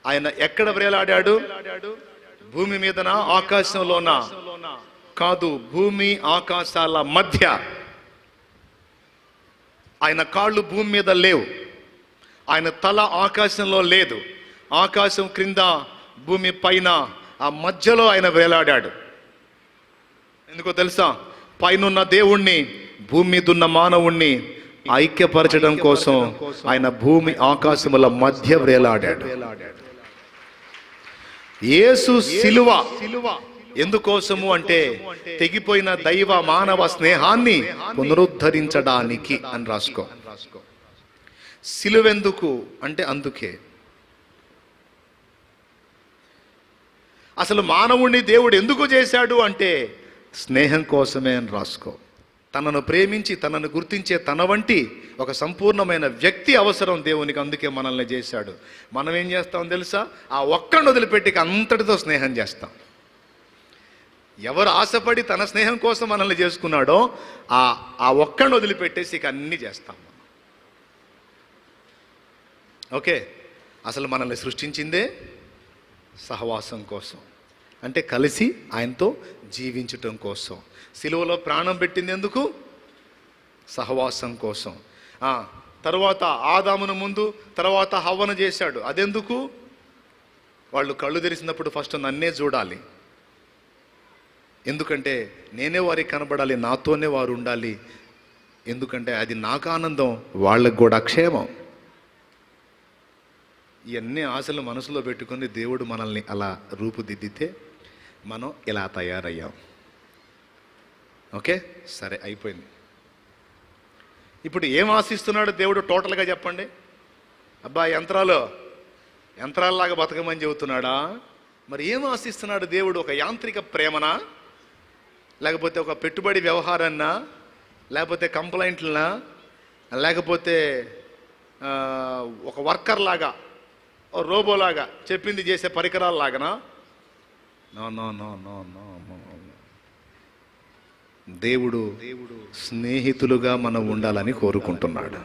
ఆయన ఎక్కడ వేలాడాడు? భూమి మీదనా, ఆకాశంలోనా? కాదు, భూమి ఆకాశాల మధ్య. ఆయన కాళ్ళు భూమి మీద లేవు, ఆయన తల ఆకాశంలో లేదు, ఆకాశం క్రింద భూమి పైన ఆ మధ్యలో ఆయన వేలాడాడు. ఎందుకో తెలుసా? పైనున్న దేవుణ్ణి భూమి మీద ఉన్న మానవుణ్ణి ఐక్యపరచడం కోసం ఆయన భూమి ఆకాశముల మధ్య వేలాడాడు. యేసు సిలువ ఎందుకోసము అంటే తెగిపోయిన దైవ మానవ స్నేహాన్ని పునరుద్ధరించడానికి అని రాసుకో. సిలువెందుకు అంటే అందుకే. అసలు మానవుణ్ణి దేవుడు ఎందుకు చేశాడు అంటే స్నేహం కోసమే అని రాసుకో. తనను ప్రేమించి తనను గుర్తించే తన వంటి ఒక సంపూర్ణమైన వ్యక్తి అవసరం దేవునికి, అందుకే మనల్ని చేశాడు. మనం ఏం చేస్తాం తెలుసా? ఆ ఒక్కడిని వదిలిపెట్టి అంతటితో స్నేహం చేస్తాం. ఎవరు ఆశపడి తన స్నేహం కోసం మనల్ని చేసుకున్నాడో ఆ ఒక్కడిని వదిలిపెట్టేసి ఇక అన్నీ చేస్తాం. ఓకే, అసలు మనల్ని సృష్టించిందే సహవాసం కోసం, అంటే కలిసి ఆయనతో జీవించటం కోసం. సిలువలో ప్రాణం పెట్టింది ఎందుకు? సహవాసం కోసం. తర్వాత ఆదామును ముందు, తర్వాత హవ్వను చేశాడు. అదెందుకు? వాళ్ళు కళ్ళు తెరిచినప్పుడు ఫస్ట్ నన్నే చూడాలి. ఎందుకంటే నేనే వారికి కనబడాలి, నాతోనే వారు ఉండాలి. ఎందుకంటే అది నాకు ఆనందం, వాళ్ళకు కూడా క్షేమం. ఇవన్నీ ఆశలు మనసులో పెట్టుకొని దేవుడు మనల్ని అలా రూపుదిద్దితే మనం ఇలా తయారయ్యాం. ఓకే, సరే, అయిపోయింది. ఇప్పుడు ఏం ఆశిస్తున్నాడు దేవుడు టోటల్గా చెప్పండి. అబ్బా యంత్రాలలాగా బతకమని చెబుతున్నాడా? మరి ఏం ఆశిస్తున్నాడు దేవుడు? ఒక యాంత్రిక ప్రేమనా, లేకపోతే ఒక పెట్టుబడి వ్యవహారాన్నా, లేకపోతే కంప్లైంట్లనా, లేకపోతే ఒక వర్కర్ లాగా, రోబోలాగా చెప్పింది చేసే పరికరాలలాగనా? No no no no no no. దేవుడు స్నేహితులుగా మనం ఉండాలని కోరుకుంటున్నాడు.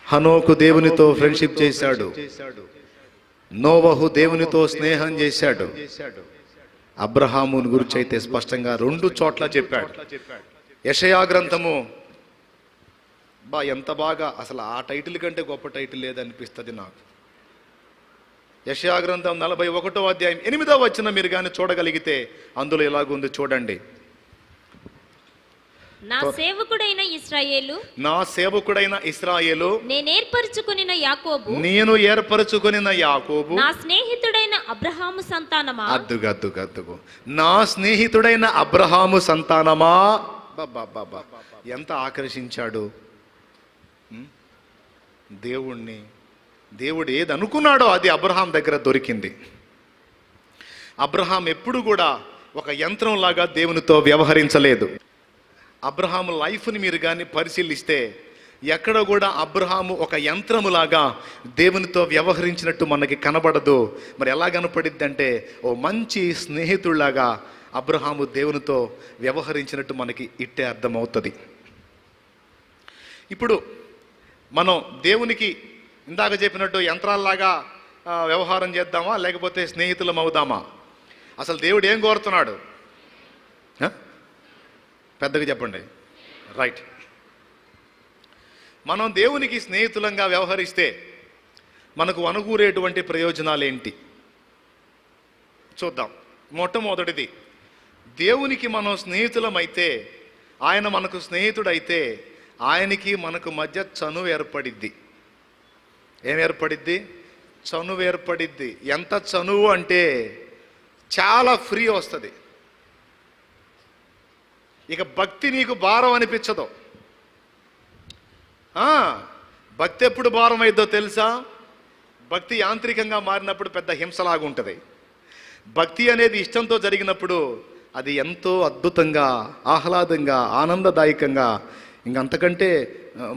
హనోకు దేవునితో ఫ్రెండ్షిప్ చేశాడు, నోవహు దేవునితో స్నేహం చేశాడు. అబ్రహాముని గురించి అయితే స్పష్టంగా 2 చోట్ల చెప్పాడు. యెషయా గ్రంథము ఎంత బాగా, అసలు ఆ టైటిల్ కంటే గొప్ప టైటిల్ లేదనిపిస్తుంది నాకు. యెషయా గ్రంథం 41వ అధ్యాయం 8వ వచనం మీరు కానీ చూడగలిగితే అందులో ఎలాగుంది చూడండి. నా సేవకుడైన ఇశ్రాయేలు నేను ఏర్పరచుకొనిన యాకోబు నా స్నేహితుడైన అబ్రహాము సంతానమా. అద్దుగద్దుగద్దుగు, నా స్నేహితుడైన అబ్రహాము సంతానమా. బాబా ఎంత ఆకర్షించాడు దేవుణ్ణి. దేవుడు ఏది అనుకున్నాడో అది అబ్రహాం దగ్గర దొరికింది. అబ్రహాం ఎప్పుడు కూడా ఒక యంత్రంలాగా దేవునితో వ్యవహరించలేదు. అబ్రహాము లైఫ్ని మీరు కానీ పరిశీలిస్తే ఎక్కడ కూడా అబ్రహాము ఒక యంత్రములాగా దేవునితో వ్యవహరించినట్టు మనకి కనబడదు. మరి ఎలా కనపడిద్ది అంటే ఓ మంచి స్నేహితుడిలాగా అబ్రహాము దేవునితో వ్యవహరించినట్టు మనకి ఇట్టే అర్థమవుతుంది. ఇప్పుడు మనం దేవునికి ఇందాక చెప్పినట్టు యంత్రాల్లాగా వ్యవహారం చేద్దామా, లేకపోతే స్నేహితులం అవుదామా? అసలు దేవుడు ఏం కోరుతున్నాడు? పెద్దగా చెప్పండి. రైట్, మనం దేవునికి స్నేహితులంగా వ్యవహరిస్తే మనకు అనుకూరేటువంటి ప్రయోజనాలు ఏంటి చూద్దాం. మొట్టమొదటిది, దేవునికి మనం స్నేహితులమైతే, ఆయన మనకు స్నేహితుడైతే ఆయనకి మనకు మధ్య చనువు ఏర్పడిద్ది. ఏం ఏర్పడిద్ది? చనువు ఏర్పడిద్ది. ఎంత చనువు అంటే చాలా ఫ్రీ వస్తుంది. ఇక భక్తి నీకు భారం అనిపించదు. భక్తి ఎప్పుడు భారం అయిద్దో తెలుసా? భక్తి యాంత్రికంగా మారినప్పుడు పెద్ద హింసలాగా ఉంటుంది. భక్తి అనేది ఇష్టంతో జరిగినప్పుడు అది ఎంతో అద్భుతంగా, ఆహ్లాదంగా, ఆనందదాయకంగా, ఇంకంతకంటే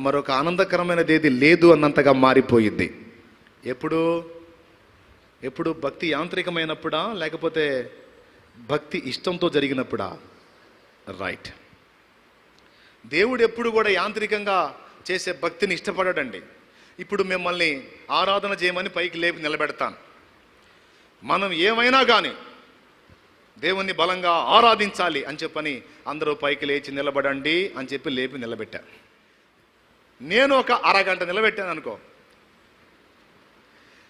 మరొక ఆనందకరమైనది ఏది లేదు అన్నంతగా మారిపోయింది. ఎప్పుడు భక్తి యాంత్రికమైనప్పుడా, లేకపోతే భక్తి ఇష్టంతో జరిగినప్పుడా? రైట్. దేవుడు ఎప్పుడు కూడా యాంత్రికంగా చేసే భక్తిని ఇష్టపడడండి. ఇప్పుడు మిమ్మల్ని ఆరాధన చేయమని పైకి లేపి నిలబెడతాను. మనం ఏమైనా కానీ దేవుణ్ణి బలంగా ఆరాధించాలి అని చెప్పని అందరూ పైకి లేచి నిలబడండి అని చెప్పి లేపి నిలబెట్టాను. నేను ఒక అరగంట నిలబెట్టాను అనుకో,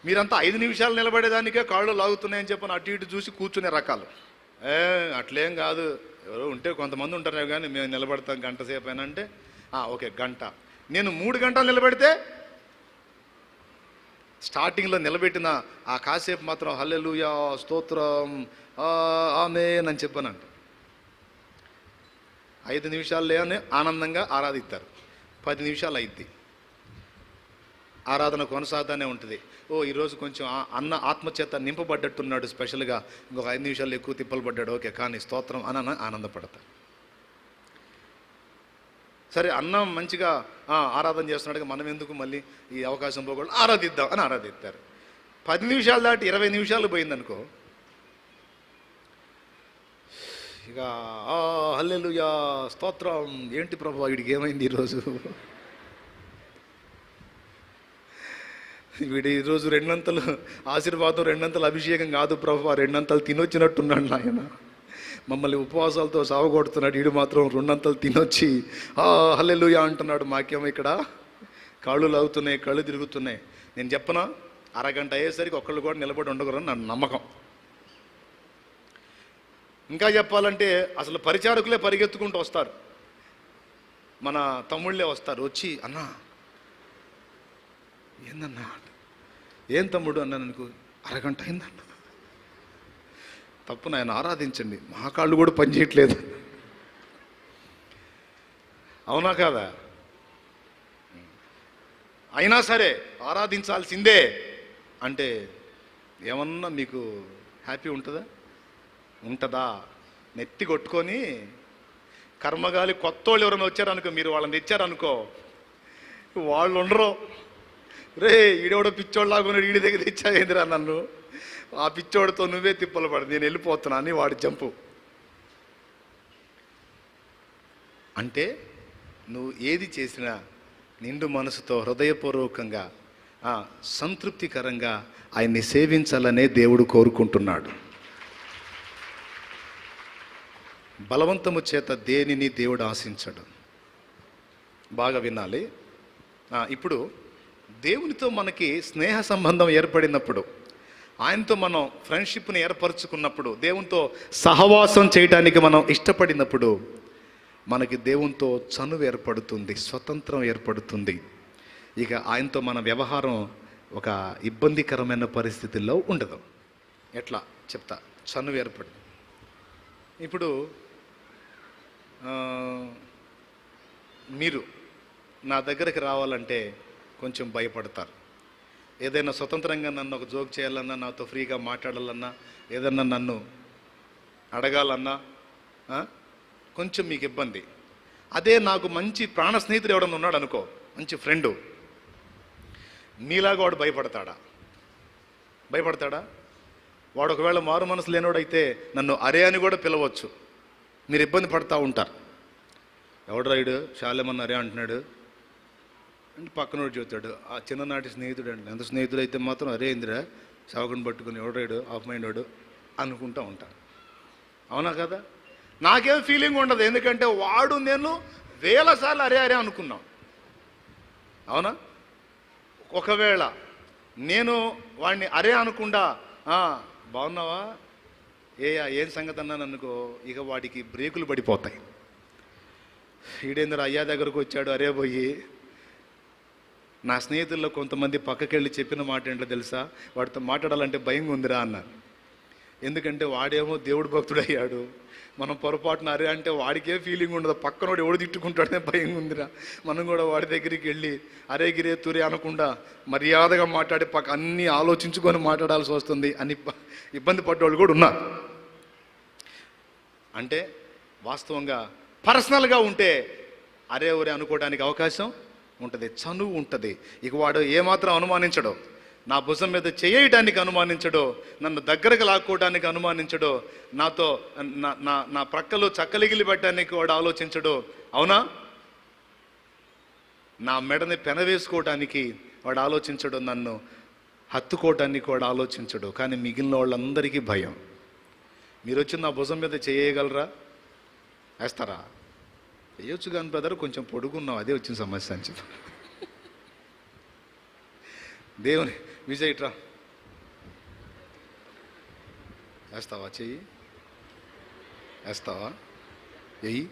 మీరంతా 5 నిమిషాలు నిలబడేదానికే కాళ్ళు లాగుతున్నాయని చెప్పని అటు ఇటు చూసి కూర్చునే రకాలు. అట్లేం కాదు, ఎవరో ఉంటే కొంతమంది ఉంటారు కానీ మేము నిలబడతాం గంట సేపు అయినా అంటే ఓకే గంట. నేను 3 గంటలు నిలబెడితే స్టార్టింగ్లో నిలబెట్టిన ఆ కాసేపు మాత్రం హల్లెలూయా స్తోత్రం ఆమేన్ అని చెప్పానంట. 5 నిమిషాల్లోనే ఆనందంగా ఆరాధిస్తారు. 10 నిమిషాలు అయింది, ఆరాధన కొనసాగుతూనే ఉంటుంది. ఈరోజు కొంచెం అన్న ఆత్మచేత నింపబడ్డట్టున్నాడు, స్పెషల్గా ఇంకొక 5 నిమిషాలు ఎక్కువ తిప్పలు పడ్డాడు, ఓకే కానీ స్తోత్రం అని ఆనందపడతారు. సరే అన్నం మంచిగా ఆరాధన చేస్తున్నాడుగా, మనం ఎందుకు మళ్ళీ ఈ అవకాశం పోకూడదు, ఆరాధిద్దాం అని ఆరాధిస్తారు. 10 నిమిషాలు దాటి 20 నిమిషాలు పోయిందనుకో, ఇక హల్లెలూయా స్తోత్రం, ఏంటి ప్రభు వీడికి ఏమైంది ఈరోజు, వీడి ఈరోజు 2 ఆశీర్వాదం 2 అభిషేకం కాదు ప్రభు, 2 తినొచ్చినట్టున్నాడు నాయన, మమ్మల్ని ఉపవాసాలతో సావగొడుతున్నాడు, వీడు మాత్రం 2 తినొచ్చి హల్లెలూయా అంటున్నాడు. మాకేమో ఇక్కడ కాళ్ళు లాగుతున్నాయి, కళ్ళు తిరుగుతున్నాయి. నేను చెప్పనా, అరగంట అయ్యేసరికి ఒక్కళ్ళు కూడా నిలబడి ఉండకూడదని నా నమ్మకం. ఇంకా చెప్పాలంటే అసలు పరిచారకులే పరిగెత్తుకుంటూ వస్తారు, మన తమ్ముళ్ళే వస్తారు, వచ్చి అన్నా ఏందన్నా, ఏం తమ్ముడు అన్నాను అనుకో, అరగంట అయిందన్న, తప్పు నాయన ఆరాధించండి, మా కాళ్ళు కూడా పనిచేయట్లేదు. అవునా కాదా? అయినా సరే ఆరాధించాల్సిందే అంటే ఏమన్నా మీకు హ్యాపీ ఉంటుందా? నెత్తి కొట్టుకొని కర్మగాలి కొత్త వాళ్ళు ఎవరైనా వచ్చారనుకో, మీరు వాళ్ళని తెచ్చారనుకో, వాళ్ళు ఉండరు. రే ఈడెవడో పిచ్చోళ్ళలాగున్నాడు, ఈడి దగ్గర తెచ్చావేందిరా నన్ను, ఆ పిచ్చోడితో నువ్వే తిప్పలు పడు, నేను వెళ్ళిపోతున్నా అని వాడి జంపు. అంటే నువ్వు ఏది చేసినా నిండు మనసుతో హృదయపూర్వకంగా సంతృప్తికరంగా ఆయన్ని సేవించాలనే దేవుడు కోరుకుంటున్నాడు. బలవంతము చేత దేనిని దేవుడు ఆశించడు. బాగా వినాలి. ఇప్పుడు దేవునితో మనకి స్నేహ సంబంధం ఏర్పడినప్పుడు, ఆయనతో మనం ఫ్రెండ్షిప్ని ఏర్పరచుకున్నప్పుడు, దేవునితో సహవాసం చేయడానికి మనం ఇష్టపడినప్పుడు మనకి దేవునితో చనువు ఏర్పడుతుంది, స్వతంత్రం ఏర్పడుతుంది. ఇక ఆయనతో మన వ్యవహారం ఒక ఇబ్బందికరమైన పరిస్థితుల్లో ఉండదు. ఎట్లా చెప్తా, చనువు ఏర్పడు. ఇప్పుడు మీరు నా దగ్గరికి రావాలంటే కొంచెం భయపడతారు. ఏదైనా స్వతంత్రంగా నన్ను ఒక జోక్ చేయాలన్నా, నాతో ఫ్రీగా మాట్లాడాలన్నా, ఏదన్నా నన్ను అడగాలన్నా కొంచెం మీకు ఇబ్బంది. అదే నాకు మంచి ప్రాణ స్నేహితుడు ఎవడన్నా ఉన్నాడు అనుకో, మంచి ఫ్రెండు, మీలాగా వాడు భయపడతాడా? వాడు ఒకవేళ మారు మనసు లేనివాడైతే నన్ను అరే అని కూడా పిలవచ్చు. మీరు ఇబ్బంది పడుతూ ఉంటారు, ఎవడు రైడు శాలేమన్న అరే అంటున్నాడు అంటే పక్కనోడు చెబుతాడు, ఆ చిన్ననాటి స్నేహితుడు అంటే, ఎంత స్నేహితుడు అయితే మాత్రం అరే ఇందిరా సాగుని పట్టుకుని ఎవడు రైడు ఆఫ్ మైండ్ వాడు అనుకుంటూ ఉంటాను. అవునా కదా? నాకేం ఫీలింగ్ ఉండదు, ఎందుకంటే వాడు నేను 1000 సార్లు అరే అనుకున్నాం. అవునా? ఒకవేళ నేను వాడిని అరే అనకుండా బాగున్నావా ఏం సంగతి అన్నాను అనుకో, ఇక వాడికి బ్రేకులు పడిపోతాయి. ఈడేంద్ర అయ్యా దగ్గరకు వచ్చాడు అరే పోయి. నా స్నేహితుల్లో కొంతమంది పక్కకెళ్ళి చెప్పిన మాట ఏంటో తెలుసా, వాడితో మాట్లాడాలంటే భయంగా ఉందిరా అన్నారు. ఎందుకంటే వాడేమో దేవుడు భక్తుడయ్యాడు, మనం పొరపాటున అరే అంటే వాడికే ఫీలింగ్ ఉండదు, పక్కనోడు ఎవడు తిట్టుకుంటాడనే భయంగా ఉందిరా. మనం కూడా వాడి దగ్గరికి వెళ్ళి అరే గిరే తురే అనకుండా మర్యాదగా మాట్లాడి అన్నీ ఆలోచించుకొని మాట్లాడాల్సి వస్తుంది అని ఇబ్బంది పడ్డవాళ్ళు కూడా ఉన్నారు. అంటే వాస్తవంగా పర్సనల్గా ఉంటే అరే ఒరే అనుకోవడానికి అవకాశం ఉంటుంది, చనువు ఉంటుంది. ఇక వాడు ఏమాత్రం అనుమానించడో, నా భుజం మీద చేయటానికి అనుమానించడో, నన్ను దగ్గరకు లాక్కోవడానికి అనుమానించడో, నాతో నా ప్రక్కలో చక్కలిగిలి పెట్టడానికి వాడు ఆలోచించడో. అవునా? నా మెడని పెనవేసుకోవడానికి వాడు ఆలోచించడు, నన్ను హత్తుకోవటానికి వాడు ఆలోచించడు. కానీ మిగిలిన వాళ్ళందరికీ భయం. మీరు వచ్చి నా భుజం మీద చేయగలరా? వేస్తారా? వేయొచ్చు కానీ బ్రదర్ కొంచెం పొడుగున్నావు, అదే వచ్చిన సమస్య అని చెప్పి. దేవుని విజయ్ట్రా వేస్తావా? చెయ్యి వేస్తావా? వెయ్యి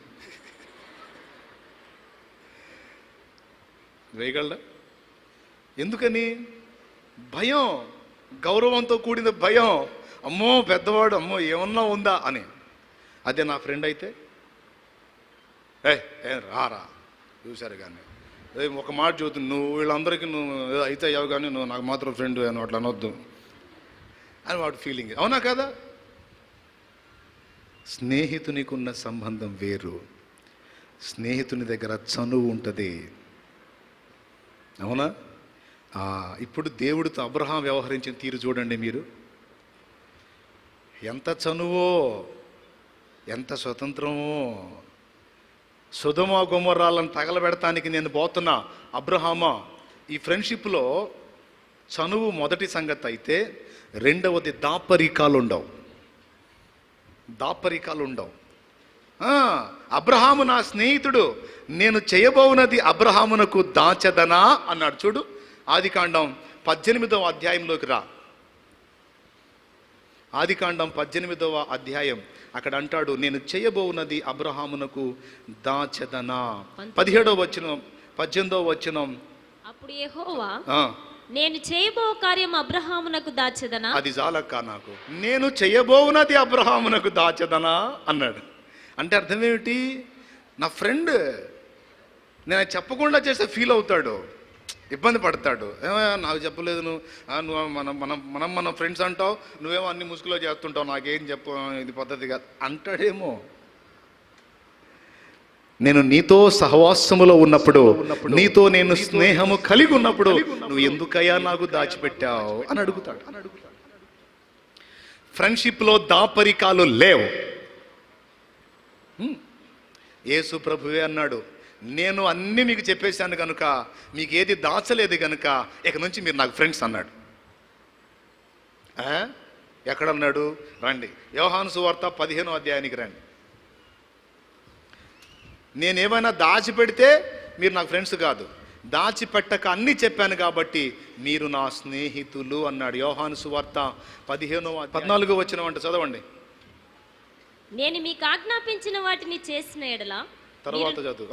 వేయగలరా? ఎందుకని? భయం, గౌరవంతో కూడిన భయం. అమ్మో పెద్దవాడు, అమ్మో ఏమన్నా ఉందా అని. అదే నా ఫ్రెండ్ అయితే ఏ రారా చూశారు కానీ ఒక మాట చూద్దు, నువ్వు వీళ్ళందరికీ నువ్వు అయితే అయ్యావు కానీ నువ్వు నాకు మాత్రం ఫ్రెండ్ అని అట్లా అనొద్దు అని వాడు ఫీలింగ్. అవునా కదా? స్నేహితునికున్న సంబంధం వేరు, స్నేహితుని దగ్గర చనువు ఉంటుంది. అవునా? ఇప్పుడు దేవుడితో అబ్రహాం వ్యవహరించిన తీరు చూడండి మీరు. ఎంత చనువో, ఎంత స్వతంత్రమో. సొదొమ గొమొర్రాలను తగలబెడటానికి నేను పోతున్నా అబ్రహామా. ఈ ఫ్రెండ్షిప్లో చనువు మొదటి సంగతి అయితే, రెండవది దాపరికాలు ఉండవు. అబ్రహాము నా స్నేహితుడు, నేను చేయబోవునది అబ్రహామునకు దాచదనా అన్నాడు. చూడు, ఆదికాండం 18వ అధ్యాయంలోకి రా. ఆదికాండం 18వ అధ్యాయం, అక్కడ అంటాడు నేను చేయబోవునది అబ్రహామునకు దాచదనా. 17వ వచనం 18వ వచనం, అప్పుడు యెహోవా నేను చేయబో కార్యం అబ్రహామునకు దాచెదనా. అది చాలక్క నాకు, నేను చేయబోవునది అబ్రహామునకు దాచెదనా అన్నాడు. అంటే అర్థం ఏమిటి? నా ఫ్రెండ్, నేను చెప్పకుండా చేస్తే ఫీల్ అవుతాడు, ఇబ్బంది పడతాడు. నాకు చెప్పలేదు నువ్వు మన ఫ్రెండ్స్ అంటావు, నువ్వేమో అన్ని ముసుగులో చేస్తుంటావు, నాకేం చెప్పు, ఇది పద్ధతి కాదు అంటాడేమో. నేను నీతో సహవాసములో ఉన్నప్పుడు, నీతో నేను స్నేహము కలిగి ఉన్నప్పుడు నువ్వు ఎందుకయ్యా నాకు దాచిపెట్టావు అని అడుగుతాడు. ఫ్రెండ్షిప్లో దాపరికాలు లేవు. యేసు ప్రభువే అన్నాడు, నేను అన్నీ మీకు చెప్పేశాను కనుక, మీకు ఏది దాచలేదు కనుక ఇక నుంచి మీరు నాకు ఫ్రెండ్స్ అన్నాడు. ఎక్కడన్నాడు? రండి, యోహాను సువార్త 15వ అధ్యాయానికి రండి. నేనేమైనా దాచిపెడితే మీరు నాకు ఫ్రెండ్స్ కాదు, దాచిపెట్టక అన్నీ చెప్పాను కాబట్టి మీరు నా స్నేహితులు అన్నాడు. యోహాను సువార్త 14వ వచనం అంటే చదవండి. నేను మీకు ఆజ్ఞాపించిన వాటిని చేసిన ఎడల తర్వాత చదువు.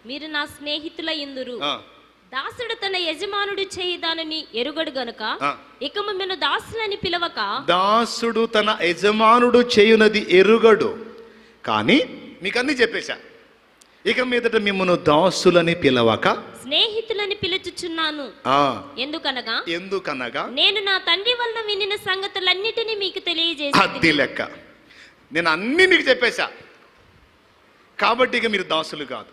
మీరు నా స్నేహితుల యందురు. దాసుడు తన యజమానుడు చేయి దానిని ఎరుగడు గనుక ఇక మిమ్మల్ని దాసులని పిలవక. దాసుడు తన యజమానుడు చేయునది ఎరుగడు, కానీ మీకు అన్ని చెప్పేశా, ఇక మీదట మిమ్మల్ని దాసులని పిలవక స్నేహితులని పిలుచుచున్నాను. ఎందుకనగా నేను నా తండ్రి వలన వినిన సంగతులన్నిటినీ మీకు తెలియజేసి. అది లెక్క, నేను అన్ని మీకు చెప్పేశా కాబట్టి ఇక మీరు దాసులు కాదు,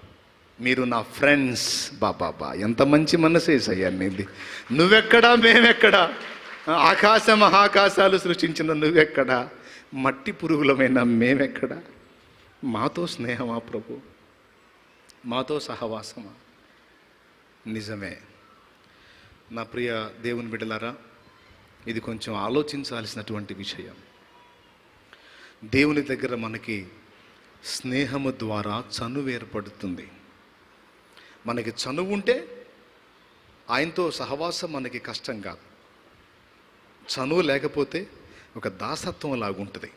మీరు నా ఫ్రెండ్స్. బాబా ఎంత మంచి మనసేసయ్యా నీది. నువ్వెక్కడా, మేమెక్కడా? ఆకాశ మహాకాశాలు సృష్టించిన నువ్వెక్కడా? మట్టి పురుగులమైన మేమెక్కడా? మాతో స్నేహమా ప్రభు? మాతో సహవాసమా? నిజమే. నా ప్రియ దేవుని బిడ్డలారా, ఇది కొంచెం ఆలోచించాల్సినటువంటి విషయం. దేవుని దగ్గర మనకి స్నేహము ద్వారా చనువు ఏర్పడుతుంది. మనకి చనువు ఉంటే ఆయనతో సహవాసం మనకి కష్టం కాదు. చనువు లేకపోతే ఒక దాసత్వం లాగుంటుంది.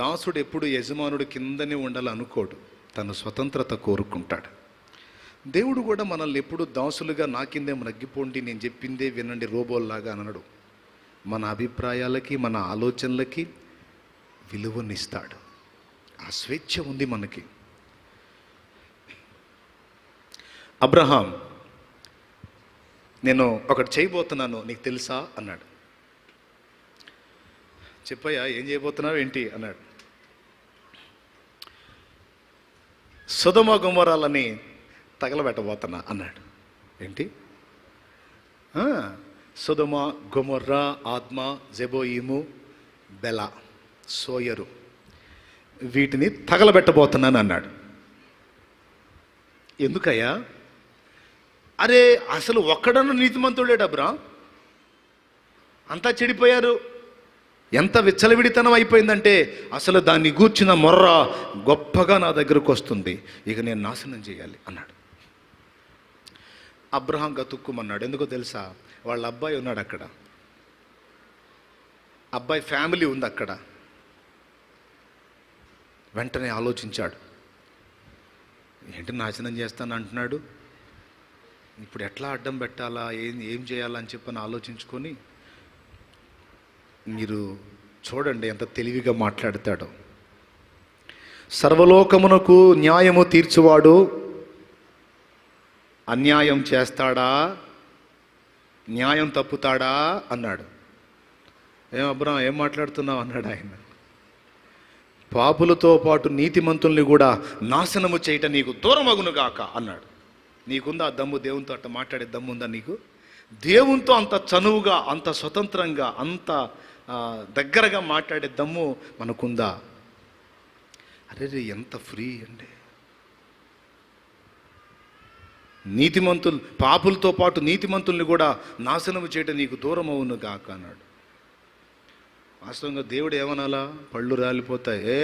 దాసుడు ఎప్పుడు యజమానుడు కిందనే ఉండాలనుకోడు, తన స్వతంత్రత కోరుకుంటాడు. దేవుడు కూడా మనల్ని ఎప్పుడు దాసులుగా నా కిందే నగ్గిపోండి, నేను చెప్పిందే వినండి రోబోల్లాగా అనడు. మన అభిప్రాయాలకి, మన ఆలోచనలకి విలువనిస్తాడు. ఆ స్వేచ్ఛ ఉంది మనకి. అబ్రహాం, నేను ఒకటి చేయబోతున్నాను, నీకు తెలుసా అన్నాడు. చెప్పయ్యా, ఏం చేయబోతున్నావు ఏంటి అన్నాడు. సొదొమ గొమొర్రాలని తగలబెట్టబోతున్నా అన్నాడు. ఏంటి? సొదొమ, గొమొర్రా, ఆద్మా, జెబోయిము, బెలా, సోయరు, వీటిని తగలబెట్టబోతున్నాను అన్నాడు. ఎందుకయ్యా? అరే అసలు ఒక్కడన్నా నీతిమంతుడేడబ్రా, అంతా చెడిపోయారు. ఎంత విచ్చలవిడితనం అయిపోయిందంటే అసలు దాన్ని గూర్చిన మొర్ర గొప్పగా నా దగ్గరకు వస్తుంది, ఇక నేను నాశనం చేయాలి అన్నాడు. అబ్రహాం గతుక్కుమన్నాడు. ఎందుకో తెలుసా? వాళ్ళ అబ్బాయి ఉన్నాడు అక్కడ, అబ్బాయి ఫ్యామిలీ ఉంది అక్కడ. వెంటనే ఆలోచించాడు, ఏంటి నాశనం చేస్తాను అంటున్నాడు, ఇప్పుడు ఎట్లా అడ్డం పెట్టాలా, ఏం చేయాలా అని చెప్పని ఆలోచించుకొని, మీరు చూడండి ఎంత తెలివిగా మాట్లాడతాడో. సర్వలోకమునకు న్యాయము తీర్చువాడు అన్యాయం చేస్తాడా, న్యాయం తప్పుతాడా అన్నాడు. ఏం అబ్రహాం ఏం మాట్లాడుతున్నావు అన్నాడు ఆయన. పాపులతో పాటు నీతిమంతుల్ని కూడా నాశనము చేయటం నీకు దూరమగునుగాక అన్నాడు. నీకుందా ఆ దమ్ము? దేవునితో అట్ట మాట్లాడే దమ్ము ఉందా నీకు? దేవునితో అంత చనువుగా, అంత స్వతంత్రంగా, అంత దగ్గరగా మాట్లాడే దమ్ము మనకుందా? అరే ఎంత ఫ్రీ అండి. నీతిమంతులు, పాపులతో పాటు నీతిమంతుల్ని కూడా నాశనము చేయటం నీకు దూరమవును గాక అన్నాడు. వాస్తవంగా దేవుడు ఏమనాలా? పళ్ళు రాలిపోతాయి,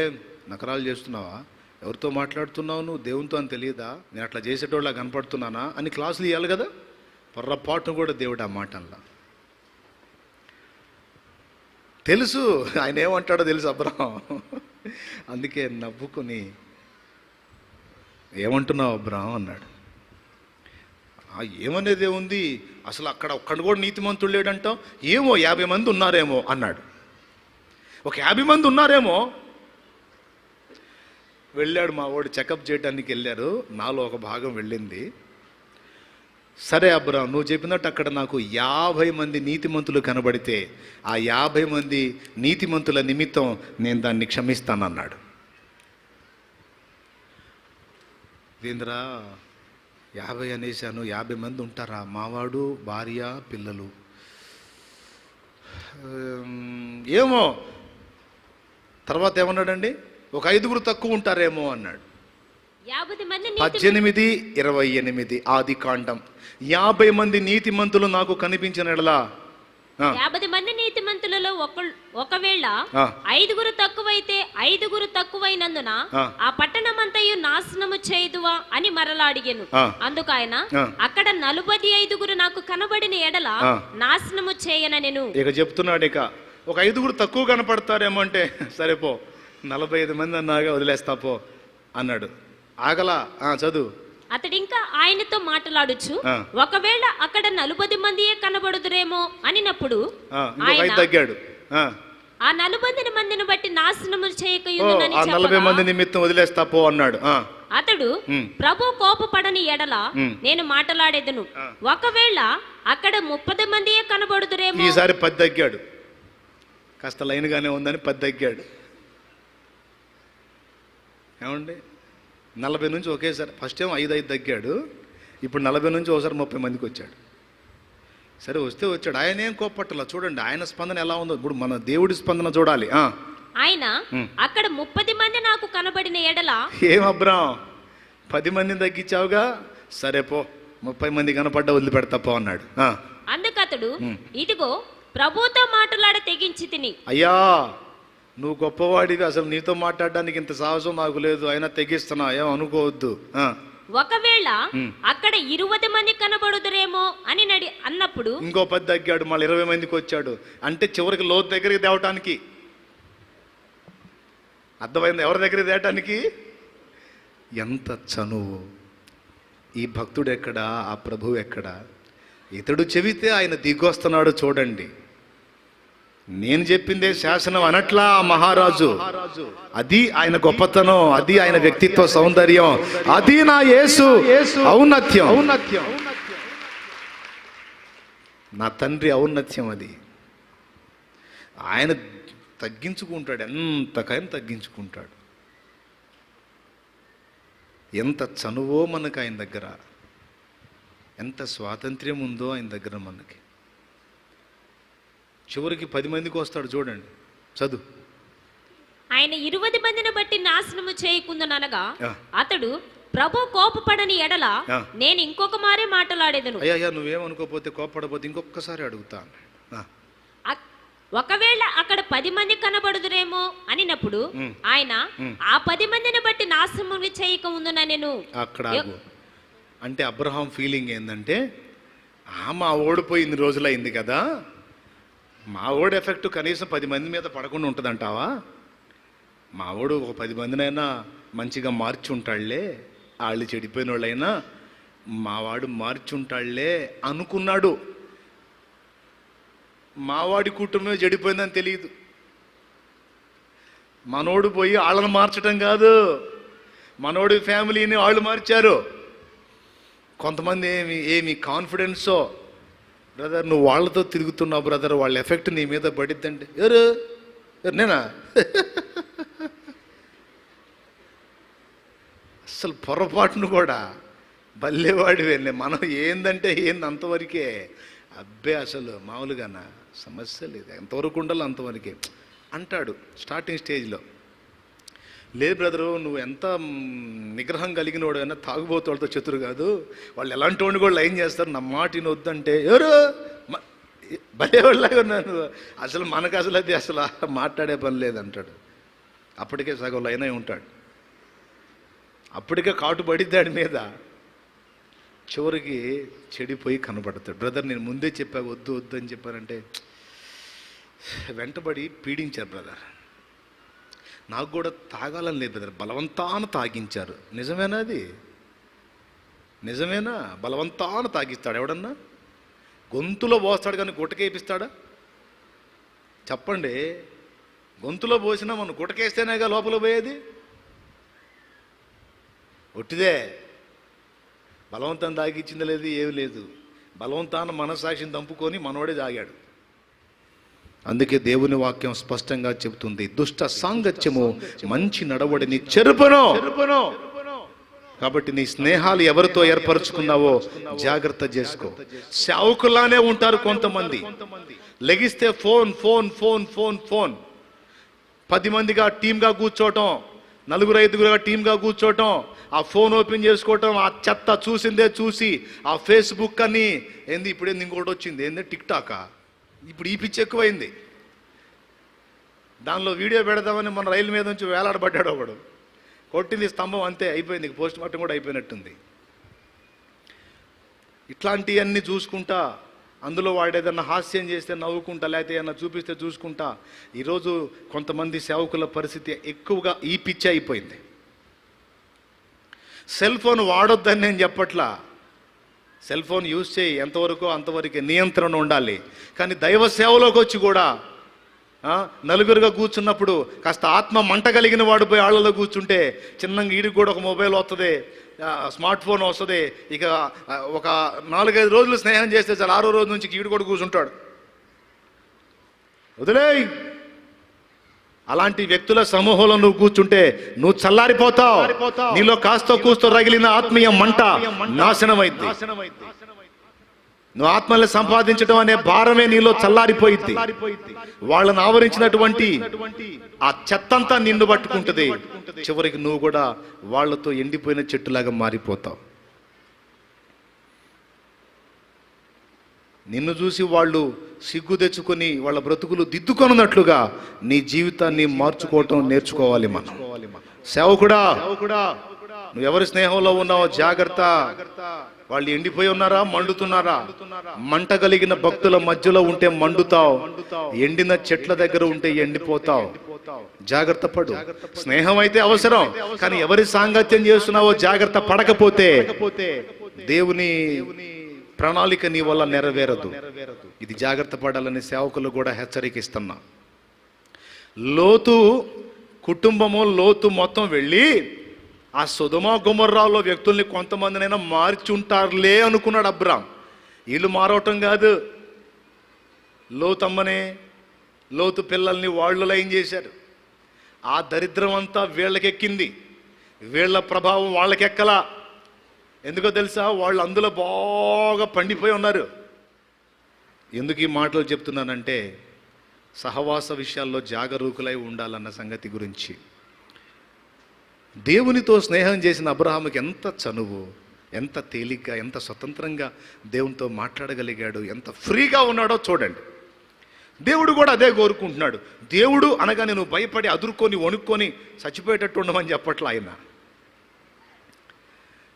నకరాలు చేస్తున్నావా, ఎవరితో మాట్లాడుతున్నావు నువ్వు, దేవునితో అని తెలియదా, నేను అట్లా చేసేటోళ్ళ కనపడుతున్నానా అని క్లాసులు ఇవ్వాలి కదా. పొర్రపాటును కూడా దేవుడు ఆ మాట అనలా. తెలుసు ఆయన ఏమంటాడో తెలుసు అబ్రహాం. అందుకే నవ్వుకొని, ఏమంటున్నావు అబ్రహాం అన్నాడు. ఏమనేదే ఉంది, అసలు అక్కడ ఒక్కడు కూడా నీతిమంతుడు లేడంటావు, ఏమో 50 మంది ఉన్నారేమో అన్నాడు. ఒక 50 మంది ఉన్నారేమో. వెళ్ళాడు మా వాడు, చెకప్ చేయడానికి వెళ్ళారు, నాలో ఒక భాగం వెళ్ళింది. సరే అబ్రహాం, నువ్వు చెప్పినట్టు అక్కడ నాకు 50 మంది నీతిమంతులు కనబడితే ఆ 50 మంది నీతిమంతుల నిమిత్తం నేను దాన్ని క్షమిస్తానన్నాడు. ఏంద్రా 50 అనేసాను, 50 మంది ఉంటారా? మావాడు, భార్య, పిల్లలు, ఏమో. తర్వాత ఏమన్నాడండి? ఒక 5 తక్కువ ఉంటారేమో అన్నాడు. 18:28 ఆదికాండం. 50 మంది నీతిమంతులు నాకు కనిపించిన ఎడలా, 50 మంది నీతిమంతులలో ఒకవేళ 5 తక్కువైతే 5 తక్కువైనందున ఆ పట్టణమంతయు నాశనము చేయుదువా అని మరలా అడిగాను. అందుకు ఆయన, అక్కడ 45 నాకు కనబడిన ఎడల నాశనము చేయనెను. ఇక చెప్తున్నాడు, ఇక ఒక 5 తక్కువ కనపడతారేమో అంటే, సరేపో 45 మంది అన్నాగా వదిలేస్తా పో అన్నాడు. ఆగలా, చదువు. అతడింకా ఆయనతో మాట్లాడుచు, ఒకవేళ అక్కడ 40 మందియే కనబడుదురేమో అనినప్పుడు ఆయన తగ్గాడు. ఆ 40 మందిని బట్టి నాశనము చేయకయుందునని చెప్పగా, 40 మంది నిమిత్తం వదిలేస్తా పో అన్నాడు. అతడు, ప్రభు కోపపడని ఎడల నేను మాట్లాడేదను, ఒకవేళ అక్కడ 30 మందియే కనబడుదురేమో. ఈసారి 10 తగ్గాడు. కాస్త లైన్గానే ఉందని 10 తగ్గాడు. ఏమండి, 40 నుంచి ఒకేసారి, ఫస్ట్ ఏమో 5 తగ్గాడు, ఇప్పుడు 40 నుంచి ఒకసారి 30 మందికి వచ్చాడు. సరే వస్తే వచ్చాడు. ఆయన ఏం కోప్పట్టలా. చూడండి ఆయన స్పందన ఎలా ఉందో. ఇప్పుడు మన దేవుడి స్పందన చూడాలి. ఆయన, అక్కడ 30 మంది నాకు కనబడిన ఎడల. ఏం అబ్రహాం 10 మందిని తగ్గించావుగా, సరే పో 30 మంది కనపడ్డా వదిలిపెడతా పో అన్నాడు. అందుకతడు, ఇదిగో ప్రభుతో మాట్లాడ తెగించి తిని. అయ్యా నువ్వు గొప్పవాడివి, అసలు నీతో మాట్లాడడానికి ఇంత సాహసం నాకు లేదు, అయినా తెగిస్తున్నా, ఏం అనుకోవద్దు. ఒకవేళ అక్కడ 20 మంది కనబడుదురేమో అని అన్నప్పుడు ఇంకో 10 తగ్గాడు, మళ్ళీ 20 మందికి వచ్చాడు. అంటే చివరికి లోతు దగ్గరికి తేవటానికి. అర్థమైంది ఎవరి దగ్గరికి తేవటానికి? ఎంత చనువు! ఈ భక్తుడు ఎక్కడా, ఆ ప్రభువు ఎక్కడా? ఇతడు చెబితే ఆయన దిగొస్తున్నాడు. చూడండి, నేను చెప్పిందే శాసనం అనట్లా ఆ మహారాజు. అది ఆయన గొప్పతనం, అది ఆయన వ్యక్తిత్వ సౌందర్యం, అది నా యేసు ఔన్నత్యం. నా తండ్రి ఔన్నత్యం అది. ఆయన తగ్గించుకుంటాడు, ఎంతకైనా తగ్గించుకుంటాడు. ఎంత చనువో మనకు ఆయన దగ్గర, ఎంత స్వాతంత్ర్యం ఉందో ఆయన దగ్గర మనకి. చివరికి 10 మందికి వస్తాడు. చూడండి, చదువు. ఆయన 20 మందిని బట్టి నాశనము చేయకుందనగా, అతడు, ప్రభు కోపపడని ఎడల నేను ఇంకొక మారే మాట్లాడేదను. అయ్యా నువ్వేమనుకోపోతే, కోపపడపోతే ఇంకొకసారి అడుగుతాను. ఒకవేళ అక్కడ 10 మంది కనబడుదురేమో అనినప్పుడు ఆయన, ఆ 10 మందిని బట్టి నాశనము చేయక ఉందున నేను. అక్కడ అంటే అబ్రహాం ఫీలింగ్ ఏంటంటే, మా ఓడిపోయి ఇన్ని రోజులైంది కదా, మా ఓడి ఎఫెక్ట్ కనీసం 10 మంది మీద పడకుండా ఉంటుందంటావా? మా ఓడు ఒక 10 మందినైనా మంచిగా మార్చి ఉంటాడులే, వాళ్ళు చెడిపోయిన వాళ్ళైనా మావాడు మార్చుంటాళ్లే అనుకున్నాడు. మావాడి కుటుంబమే చెడిపోయిందని తెలియదు. మనోడు పోయి వాళ్ళని మార్చడం కాదు, మనోడి ఫ్యామిలీని వాళ్ళు మార్చారు. కొంతమంది ఏమి కాన్ఫిడెన్సో, బ్రదర్ నువ్వు వాళ్ళతో తిరుగుతున్నావు బ్రదర్, వాళ్ళ ఎఫెక్ట్ నీ మీద పడిద్దంటే ఎవరు నేనా? అసలు పొరపాటును కూడా బల్లేవాడివే. మనం ఏందంటే ఏంది అంతవరకే. అబ్బే అసలు మామూలుగానా, సమస్య లేదు, ఎంతవరకు ఉండాలో అంతవరకే అంటాడు స్టార్టింగ్ స్టేజ్లో. లేదు బ్రదరు నువ్వు ఎంత నిగ్రహం కలిగిన వాడు అయినా తాగుబోతులతో చతురు కాదు, వాళ్ళు ఎలాంటి వాడిని కూడా లైన్ చేస్తారు, నా మాట వద్దంటే ఎవరు భలేవాళ్ళగా ఉన్నాను, అసలు మనకు అసలు అది అసలు మాట్లాడే పని లేదంటాడు. అప్పటికే సగం లైన్ అయి ఉంటాడు, అప్పటికే కాటు పడిద్దాడి మీద. చివరికి చెడిపోయి కనబడతాడు. బ్రదర్ నేను ముందే చెప్పా వద్దు వద్దు అని చెప్పారంటే వెంటబడి పీడించారు బ్రదర్. నాకు కూడా తాగాలని లేదు బ్రదర్, బలవంతాన తాగించారు. నిజమేనా? అది నిజమేనా? బలవంతాన తాగిస్తాడు ఎవడన్నా? గొంతులో పోస్తాడు కానీ గుటకేపిస్తాడా? చెప్పండి. గొంతులో పోసినా మనం గుటకేస్తేనేగా లోపల పోయేది. ఒట్టిదే బలవంతం తాగిచ్చింది లేదు, ఏమి లేదు. బలవంతాన మనస్సాక్షిని దంపుకొని మనోడే తాగాడు. అందుకే దేవుని వాక్యం స్పష్టంగా చెబుతుంది, దుష్ట సాంగత్యము మంచి నడవడిని చెరుపును. కాబట్టి నీ స్నేహాలు ఎవరితో ఏర్పరచుకున్నావో జాగ్రత్త చేసుకో. సేవకులానే ఉంటారు కొంతమంది, లెగిస్తే phone phone phone phone phone. 10 మందిగా టీమ్గా కూర్చోవటం, 4-5 టీమ్గా కూర్చోవటం, ఆ ఫోన్ ఓపెన్ చేసుకోవటం, ఆ చెత్త చూసిందే చూసి ఆ ఫేస్బుక్ అని ఏంది, ఇప్పుడేంది ఇంకోటి వచ్చింది, ఏంది టిక్ టాకా, ఇప్పుడు ఈ పిచ్చి ఎక్కువైంది. దానిలో వీడియో పెడదామని మన రైలు మీద నుంచి వేలాడబడ్డాడు ఒకడు, కొట్టింది స్తంభం, అంతే అయిపోయింది, పోస్ట్ మార్టం కూడా అయిపోయినట్టుంది. ఇట్లాంటివన్నీ చూసుకుంటా, అందులో వాడు ఏదన్నా హాస్యం చేస్తే నవ్వుకుంటా, లేకపోతే ఏదన్నా చూపిస్తే చూసుకుంటా. ఈరోజు కొంతమంది సేవకుల పరిస్థితి ఎక్కువగా ఈ పిచ్చి అయిపోయింది. సెల్ ఫోన్ వాడొద్దని నేను చెప్పట్లా, సెల్ ఫోన్ యూజ్ చేయి, ఎంతవరకు అంతవరకే నియంత్రణ ఉండాలి. కానీ దైవ సేవలోకి వచ్చి కూడా నలుగురుగా కూర్చున్నప్పుడు కాస్త ఆత్మ మంట కలిగిన వాడు పోయి ఆళ్ళలో కూర్చుంటే చిన్నగా ఈడికి కూడా ఒక మొబైల్ వస్తుంది, స్మార్ట్ ఫోన్ వస్తుంది. ఇక ఒక 4-5 రోజులు స్నేహం చేస్తే చాలు, 6వ రోజు నుంచి ఈడు కూడా కూర్చుంటాడు. వదిలేయ్. అలాంటి వ్యక్తుల సమూహంలో నువ్వు కూర్చుంటే నువ్వు చల్లారిపోతావు. నీలో కాస్తో కూస్తో రగిలిన ఆత్మీయ మంట నాశనమైంది. నువ్వు ఆత్మల్ని సంపాదించడం అనే భారమే నీలో చల్లారిపోయింది. వాళ్ళని ఆవరించినటువంటి ఆ చెత్తంతా నిన్ను పట్టుకుంటుంది. చివరికి నువ్వు కూడా వాళ్ళతో ఎండిపోయిన చెట్టులాగా మారిపోతావు. నిన్ను చూసి వాళ్ళు సిగ్గు తెచ్చుకొని వాళ్ళ బ్రతుకులు దిద్దుకొనున్నట్లుగా నీ జీవితాన్ని మార్చుకోవటం నేర్చుకోవాలి మనం. సేవకుడా, నువ్వు ఎవరి స్నేహంలో ఉన్నావో జాగ్రత్త. వాళ్ళు ఎండిపోయి ఉన్నారా, మండుతున్నారా? మంట కలిగిన భక్తుల మధ్యలో ఉంటే మండుతావు, ఎండిన చెట్ల దగ్గర ఉంటే ఎండిపోతావు. జాగ్రత్త పడు. స్నేహం అయితే అవసరం, కానీ ఎవరి సాంగత్యం చేస్తున్నావో జాగ్రత్త పడకపోతే దేవుని ప్రణాళిక నీ వల్ల నెరవేరదు. ఇది జాగ్రత్త పడాలని సేవకులు కూడా హెచ్చరిక ఇస్తున్నా. లోతు కుటుంబము, లోతు మొత్తం వెళ్ళి ఆ సొదొమ గొమొర్రాలో వ్యక్తుల్ని కొంతమందినైనా మార్చుంటారులే అనుకున్నాడు అబ్రాం. వీళ్ళు మారవటం కాదు, లోతమ్మనే లోతు పిల్లల్ని వాళ్ళు లైన్ చేశారు. ఆ దరిద్రం అంతా వీళ్ళకెక్కింది, వీళ్ళ ప్రభావం వాళ్ళకెక్కలా. ఎందుకో తెలుసా? వాళ్ళు అందులో బాగా పండిపోయి ఉన్నారు. ఎందుకు ఈ మాటలు చెప్తున్నానంటే సహవాస విషయాల్లో జాగరూకులై ఉండాలన్న సంగతి గురించి. దేవునితో స్నేహం చేసిన అబ్రహాముకి ఎంత చనువు, ఎంత తేలిగ్గా, ఎంత స్వతంత్రంగా దేవునితో మాట్లాడగలిగాడు, ఎంత ఫ్రీగా ఉన్నాడో చూడండి. దేవుడు కూడా అదే కోరుకుంటున్నాడు. దేవుడు అనగానే నువ్వు భయపడి అదురుకొని వణుక్కొని చచ్చిపోయేటట్టు ఉండమని చెప్పట్లా ఆయన.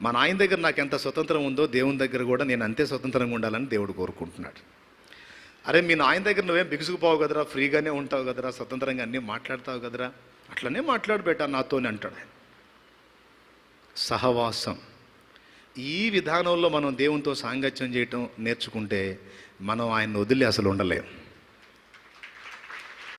మా నాయన దగ్గర నాకు ఎంత స్వతంత్రం ఉందో దేవుని దగ్గర కూడా నేను అంతే స్వతంత్రంగా ఉండాలని దేవుడు కోరుకుంటున్నాడు. అరే మీ నాయన దగ్గర నువ్వేం బిగుసుకుపోవు కదరా, ఫ్రీగానే ఉంటావు కదరా, స్వతంత్రంగా అన్నీ మాట్లాడతావు కదరా, అట్లనే మాట్లాడు బేటా నాతోనే అంటాడు. సహవాసం ఈ విధానంలో మనం దేవునితో సాంగత్యం చేయటం నేర్చుకుంటే మనం ఆయన వదిలి అసలు ఉండలేం.